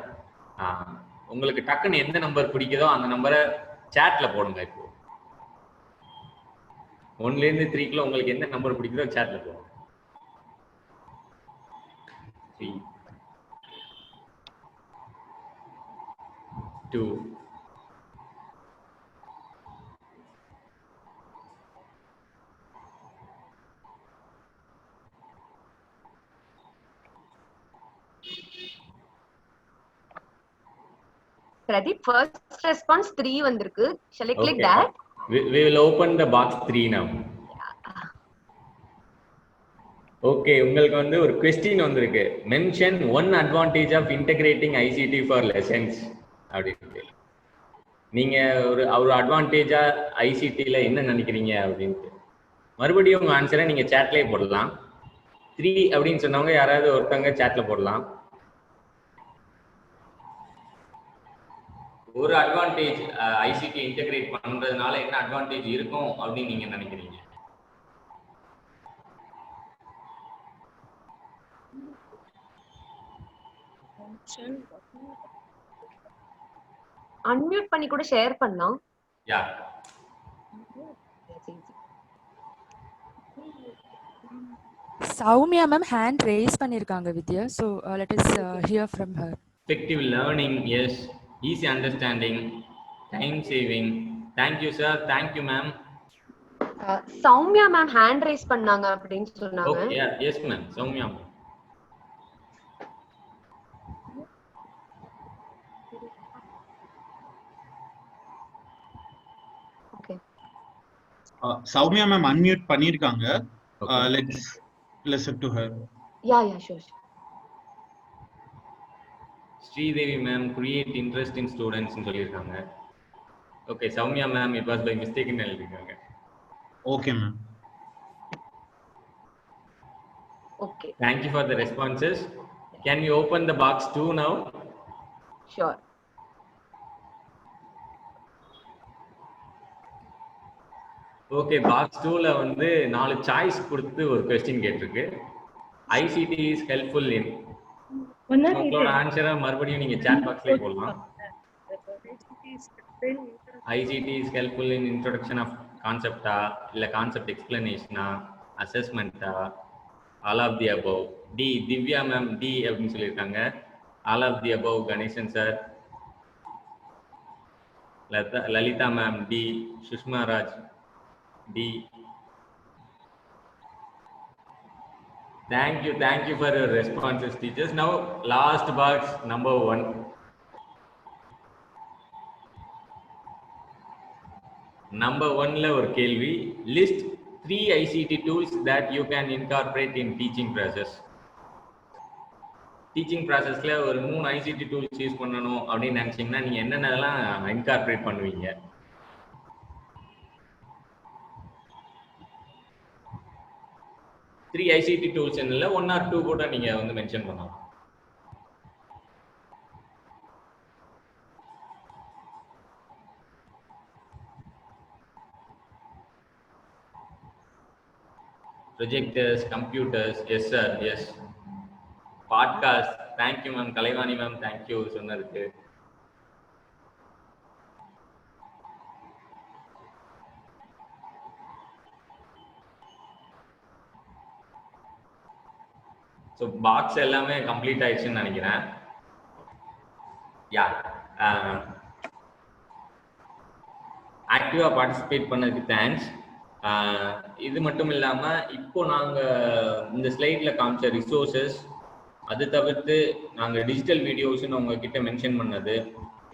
Speaker 4: உங்களுக்கு டக்குன்னு எந்த நம்பர் பிடிக்குதோ அந்த நம்பரை சாட்ல போடுங்க. இப்போ 1ல இருந்து 3க்குள்ள உங்களுக்கு எந்த நம்பர் பிடிக்குதோ சாட்ல போடுங்க. 3 2
Speaker 1: Pradeep, first response 3 வந்திருக்கு. Shall I click that?
Speaker 4: We will open the box 3 now. Okay, உங்களுக்கு வந்து ஒரு क्वेश्चन வந்திருக்கு. Mention one advantage of integrating ICT for lessons அப்படினு. நீங்க ஒரு அட்வான்டேஜா ஐசிடில என்ன நினைக்கிறீங்க அப்படின்ட்டு மறுபடியும் உங்க ஆன்சரை நீங்க சாட்லயே போடலாம். 3 அப்படின்னு சொன்னவங்க யாராவது ஒருத்தவங்க சாட்ல போடலாம். ஒரு அட்வான்டேஜ் ஐசிடி இன்டகிரேட் பண்றதுனால என்ன அட்வான்டேஜ் இருக்கும் அப்படின்னு நீங்க நினைக்கிறீங்க?
Speaker 1: அன்மியூட் பண்ணி கூட ஷேர் பண்ணலாம்.
Speaker 4: யா.
Speaker 7: சௌமியா மேம் ஹேண்ட் ரேஸ் பண்ணிருக்காங்க வித்யா. So let us hear from her.
Speaker 4: Effective learning, yes. Easy understanding, time saving. Thank you sir, thank you ma'am.
Speaker 1: Soumya ma'am hand raise பண்ணாங்க அப்படின்னு சொன்னாங்க.
Speaker 4: Okay, yes ma'am, Soumya.
Speaker 1: Okay.
Speaker 6: Soumya ma'am unmute பண்ணிருக்காங்க. Let's listen to her.
Speaker 1: Yeah, sure.
Speaker 4: Sridevi ma'am create interest in students ன்னு சொல்லிருக்காங்க. Okay, Soumya ma'am it was by mistake ன்னு எழுதிருக்காங்க.
Speaker 6: Okay ma'am.
Speaker 1: Okay.
Speaker 4: Thank you for the responses. Can we open the box 2 now?
Speaker 1: Sure.
Speaker 4: Okay, box 2ல வந்து 4 choice கொடுத்து ஒரு question கேட்டிருக்கு. ICT is helpful in. உங்களோட ஆன்சரை மறுபடியும் நீங்க chat boxலயே போடலாம். ICT is helpful in introduction of concept இல்ல concept explanation assessment all of the above. D Divya ma'am D அப்படின்னு சொல்லிருக்காங்க. all of the above. Ganesan sir, Lalitha ma'am D, Sushma Raj D. Thank you for your responses, teachers. Now, last box, number 1. Number 1ல ஒரு கேள்வி. List 3 ICT tools that you can incorporate in teaching process. Teaching ப்ராசஸ்ல ஒரு 3 ICT tools use பண்ணணும் அப்படின்னு நினைச்சீங்கன்னா நீங்க என்னென்னலாம் incorporate பண்ணுவீங்க? த்ரீ ஐசிடி டூல்ஸ் இல்ல 1 or 2 கூட நீங்க வந்து மென்ஷன் பண்ணலாம். Projectors, computers, yes sir, yes. Podcast, thank you ma'am. Kalaivani ma'am, thank you சொன்னதுக்கு. ஸோ பாக்ஸ் எல்லாமே கம்ப்ளீட் ஆயிடுச்சுன்னு நினைக்கிறேன். யா, ஆக்டிவா பார்ட்டிசிபேட் பண்ணதுக்கு தேங்க்ஸ். இது மட்டும் இல்லாமல் இப்போ நாங்கள் இந்த ஸ்லைடில் காமிச்ச ரிசோர்ஸஸ், அது தவிர்த்து நாங்கள் டிஜிட்டல் வீடியோஸ்ன்னு உங்ககிட்ட மென்ஷன் பண்ணது,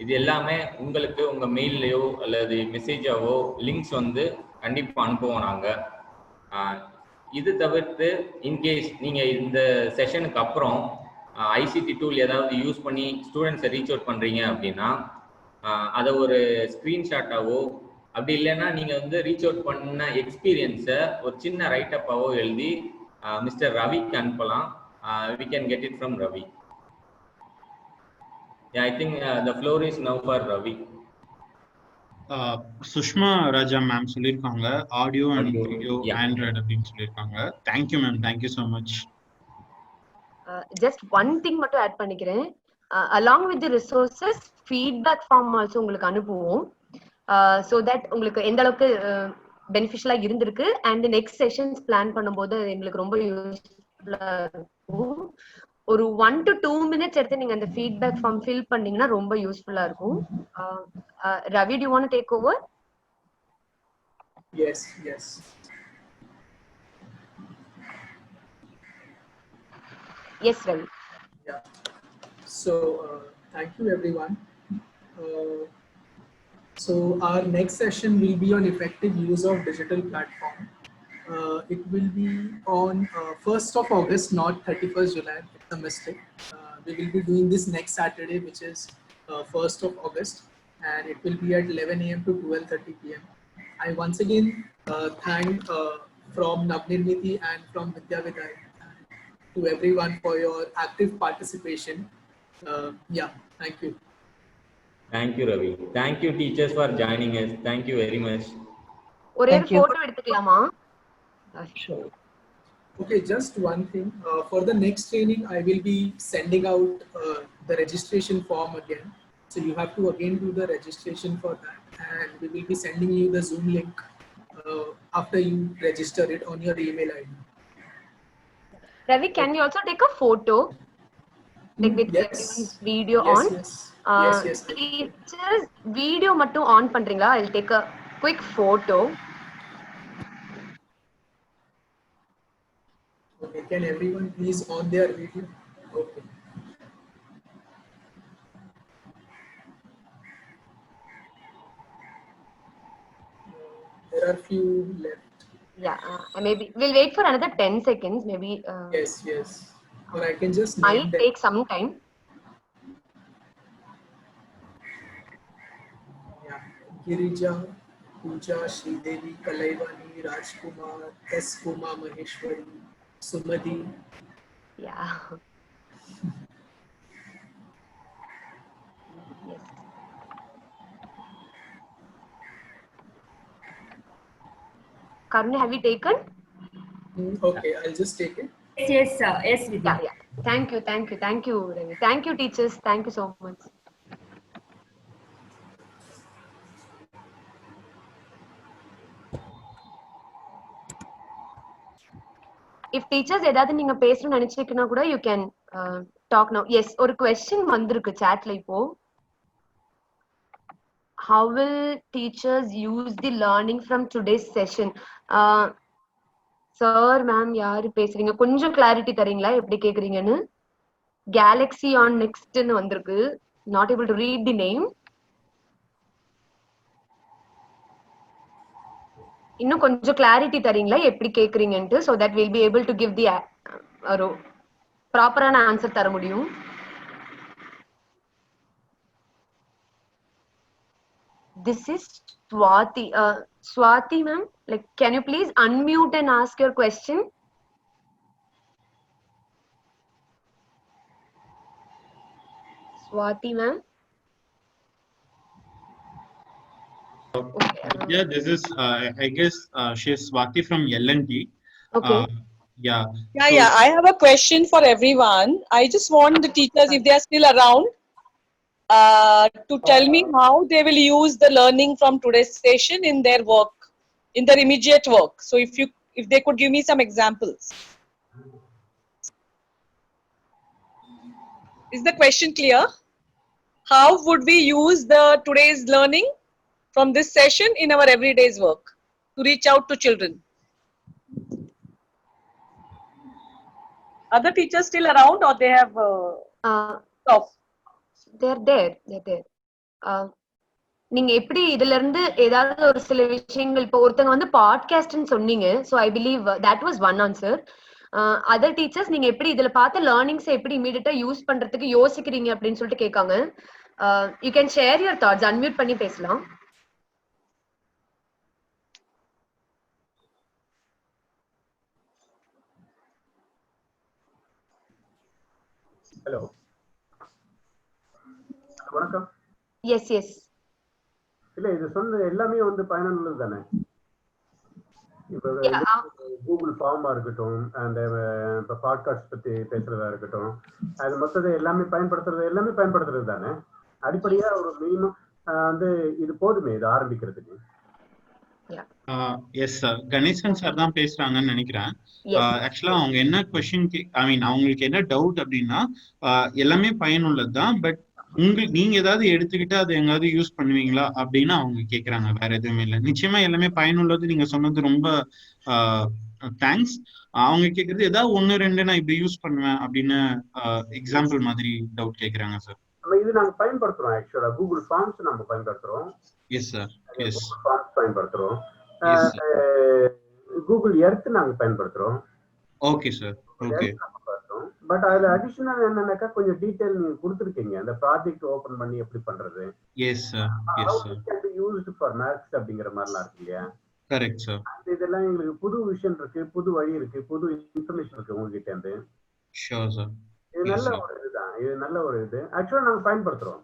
Speaker 4: இது எல்லாமே உங்களுக்கு உங்கள் மெயில்லையோ அல்லது மெசேஜாவோ லிங்க்ஸ் வந்து கண்டிப்பாக அனுப்புவோம் நாங்கள். இது தவிர்த்து இன்கேஸ் நீங்கள் இந்த செஷனுக்கு அப்புறம் ஐசிடி டூல் ஏதாவது யூஸ் பண்ணி ஸ்டூடெண்ட்ஸை ரீச் அவுட் பண்ணுறீங்க அப்படின்னா அதை ஒரு ஸ்க்ரீன்ஷாட்டாவோ அப்படி இல்லைன்னா நீங்கள் வந்து ரீச் அவுட் பண்ண எக்ஸ்பீரியன்ஸை ஒரு சின்ன ரைட்டப்பாவோ எழுதி மிஸ்டர் ரவிக்கு அனுப்பலாம். we can get it from Ravi. Yeah, I think the floor is now for Ravi.
Speaker 6: Sushma Raja ma'am சொல்லியிருக்காங்க ஆடியோ அண்ட் வீடியோ ஆண்ட்ராய்டு அப்படின்னு சொல்லியிருக்காங்க. Thank you ma'am, thank you so much.
Speaker 1: Just one thing மட்டும் ஆட் பண்ணிக்கிறேன். Along with the resources feedback form also உங்களுக்கு அனுப்புவோம். So that உங்களுக்கு எந்த அளவுக்கு பெனிஃபிஷியலா இருந்திருக்கு அண்ட் நெக்ஸ்ட் செஷன்ஸ் பிளான் பண்ணும்போது எங்களுக்கு ரொம்ப யூஸ்ஃபுல்லா இருக்கும். ஒரு 1 to 2 minutes எடுத்து நீங்க அந்த ஃபீட்பேக் ஃபார்ம் ஃபில் பண்ணீங்கன்னா ரொம்ப யூஸ்ஃபுல்லா இருக்கும். Ravi, do you want to take over?
Speaker 2: Yes.
Speaker 1: Yes, Ravi.
Speaker 2: Yeah. So thank you everyone. So our next session will be on effective use of digital platform. It will be on 1st of August, not 31st July. It's a mistake. We will be doing this next Saturday, which is 1st of August, and it will be at 11 a.m. to 12:30 p.m. I once again thank from Navnirmiti and from Vidya Viday to everyone for your active participation. Yeah, thank you.
Speaker 4: Thank you, Ravi. Thank you, teachers, for joining us. Thank you very much.
Speaker 1: ஒரே photo எடுத்துக்கலாமா?
Speaker 2: Sure. Okay, just one thing. For the next training, I will be sending out the registration form again. So you have to again do the registration for that, and we will be sending you the Zoom link after you register it on your email ID.
Speaker 1: Ravi, can you also take a photo? Like with everyone's video on?
Speaker 2: Yes.
Speaker 1: Teachers, video mattum on பண்றீங்களா? I'll take a quick photo.
Speaker 2: Okay, can everyone please on their video? Okay. There are few left.
Speaker 1: Yeah, maybe we'll wait for another 10 seconds. Maybe.
Speaker 2: Yes. Or I can just.
Speaker 1: Might take some time.
Speaker 2: Yeah, Girija, Pooja, Sridevi, Kalaivani, Rajkumar, S. Kuma, Maheshwari, Sumadi.
Speaker 1: Yeah. Yes. Karuna, have you taken?
Speaker 2: Okay, I'll just take it.
Speaker 10: Yes, sir. Yes, Vidya.
Speaker 1: Yeah. Thank you, Ravi. Thank you, teachers. Thank you so much. If teachers ஏதாவது நீங்க பேசணும்னு நினைச்சீங்கன்னா கூட you can talk now. Yes, ஒரு question வந்திருக்கு chatல இப்போ. How will teachers use the learning from today's session? Sir ma'am யாரு பேசுறீங்க? கொஞ்சம் கிளாரிட்டி தரீங்களா எப்படி கேக்குறீங்கன்னு? கேலக்ஸி ஆன் நெக்ஸ்ட்னு வந்திருக்கு. Not able to read the name. இன்னும் கொஞ்சம் கிளாரிட்டி தரீங்களா எப்படி கேக்குறீங்கன்ட்டு, so that we'll be able to give the ஒரு ப்ராப்பரான ஆன்சர் தர முடியும். This is Swati. Swati ma'am, like can you please unmute and ask your question? Swati ma'am. Okay.
Speaker 6: Yeah, this is I guess she's Swati from L&T.
Speaker 1: Okay.
Speaker 6: Yeah.
Speaker 10: Yeah, I have a question for everyone. I just want the teachers, if they are still around, to tell me how they will use the learning from today's session in their work, in their immediate work. So if they could give me some examples. Is the question clear? How would we use the today's learning from this session in our everyday's work to reach out to children? Are the teachers still around or they have stopped?
Speaker 1: They're there. நீங்க எப்படி இதுல இருந்து ஏதாவது ஒரு சில விஷயங்கள் இப்போ ஒருத்தங்க வந்து பாட்காஸ்ட்னு சொன்னீங்க. So I believe that was one answer. Other teachers நீங்க எப்படி இதுல பார்த்த லேர்னிங்ஸ் எப்படி இமீடியட்டா யூஸ் பண்றதுக்கு யோசிக்கிறீங்க அப்படின்னு சொல்லிட்டு கேட்காங்க. You can share your thoughts. Unmute பண்ணி பேசலாம்.
Speaker 11: ஹலோ வணக்கம்.
Speaker 1: Yes yes.
Speaker 11: இல்ல இது சொன்ன எல்லாமே வந்து பயனுள்ளது தானே. இப்போ கூகுள் ஃபார்மா இருக்கட்டும், அந்த இப்போ பாட்காஸ்ட் பத்தி பேசுறதா இருக்கட்டும், அது மொத்தத்தை எல்லாமே பயன்படுத்துறது தானே. அடிப்படையா ஒரு மினிமம் வந்து இது போதுமே இது ஆரம்பிக்கிறதுக்கு.
Speaker 6: எஸ் சார், கணேசன் சார் தான் பேசுறாங்கன்னு நினைக்கிறேன். ஆக்சுவலா அவங்க என்ன கொஸ்டின் ஐ மீன் அவங்களுக்கு என்ன டவுட் அப்படின்னா, எல்லாமே பயனுள்ளது தான், பட் நீங்க ஏதாவது எடுத்துக்கிட்டு அதை எங்காவது யூஸ் பண்ணுவீங்களா அப்படின்னு அவங்க கேக்குறாங்க. வேற எதுவுமே இல்லை. நிச்சயமா எல்லாமே பயனுள்ளது. நீங்க சொன்னது ரொம்ப தேங்க்ஸ். அவங்க கேக்குறது ஏதாவது 1-2 நான் இப்படி யூஸ் பண்ணுவேன் அப்படின்னு எக்ஸாம்பிள் மாதிரி டவுட் கேக்குறாங்க சார்.
Speaker 11: இது நாங்க பயன்படுத்துறோம். ஆக்சுவலா கூகுள் ஃபார்ம்ஸ் நம்ம பயன்படுத்துறோம்.
Speaker 6: Yes sir. எஸ்
Speaker 11: ஃபார்ம்ஸ் பயன்படுத்துறோம். கூகுள் எர்த் நாங்க பயன்படுத்துறோம்.
Speaker 6: Okay sir. ஓகே.
Speaker 11: பட் அதுல அடிஷனல் என்னன்னாக்கா கொஞ்சம் டீடைல் நீங்க கொடுத்துருக்கீங்க. அந்த ப்ராஜெக்ட் ஓபன் பண்ணி எப்படி பண்றது.
Speaker 6: Yes sir. Yes sir.
Speaker 11: Can be used for maths அப்படிங்கிற மாதிரிலாம் இருக்கு இல்லையா.
Speaker 6: Correct sir.
Speaker 11: இதெல்லாம் எங்களுக்கு புது விஷயம் இருக்கு, புது வழி இருக்கு, புது இன்ஃபர்மேஷன் இருக்கு உங்ககிட்ட இருந்து.
Speaker 6: Sure sir.
Speaker 11: இது நல்ல ஒரு இதுதான். இது நல்ல ஒரு இது. ஆக்சுவலா நாங்க பயன்படுத்துறோம்.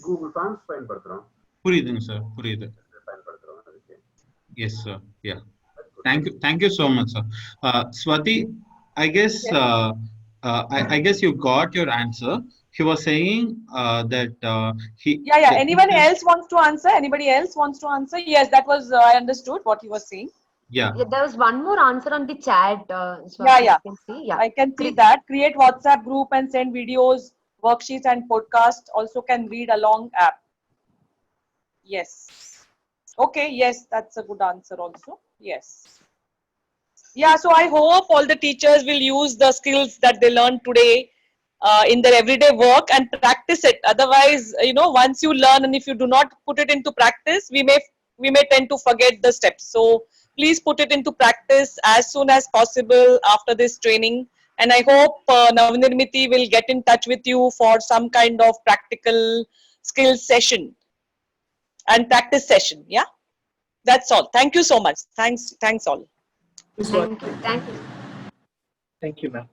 Speaker 11: கூகுள் ஃபார்ம்ஸ் பயன்படுத்துறோம்.
Speaker 6: புரியுதுங்க சார். புரியுது.
Speaker 11: பயன்படுத்துறோம் அதுக்கு.
Speaker 6: Yes sir. Yeah. Thank you so much, sir. Swati, I guess you got your answer. He was saying that he.
Speaker 10: Yeah. Anyone else wants to answer? Anybody else wants to answer? Yes, that was I understood what he was saying.
Speaker 6: Yeah.
Speaker 1: There was one more answer on the chat.
Speaker 10: Yeah. I can see that. Create WhatsApp group and send videos, worksheets, and podcast. Also can read along app. Yes. Okay. Yes, that's a good answer. Also. Yes. Yeah. So I hope all the teachers will use the skills that they learned today in their everyday work and practice it. Otherwise, once you learn and if you do not put it into practice, we may tend to forget the steps. So please put it into practice as soon as possible after this training. And I hope Navnirmiti will get in touch with you for some kind of practical skills session and practice session. Yeah. That's all. Thank you so much. Thanks all.
Speaker 2: Thank you, ma'am.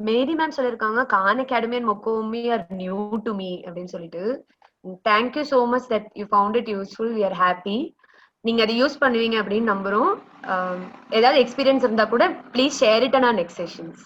Speaker 1: Mary ma'am சொல்லிருக்காங்க Khan Academy and Mocomi are new to me அப்படின்னு சொல்லிட்டு. Thank you so much that you found it useful. We are happy. நீங்க அதை use பண்ணுவீங்க அப்படின்னு நம்புறோம். ஏதாவது experience இருந்தா கூட please share it on our next sessions.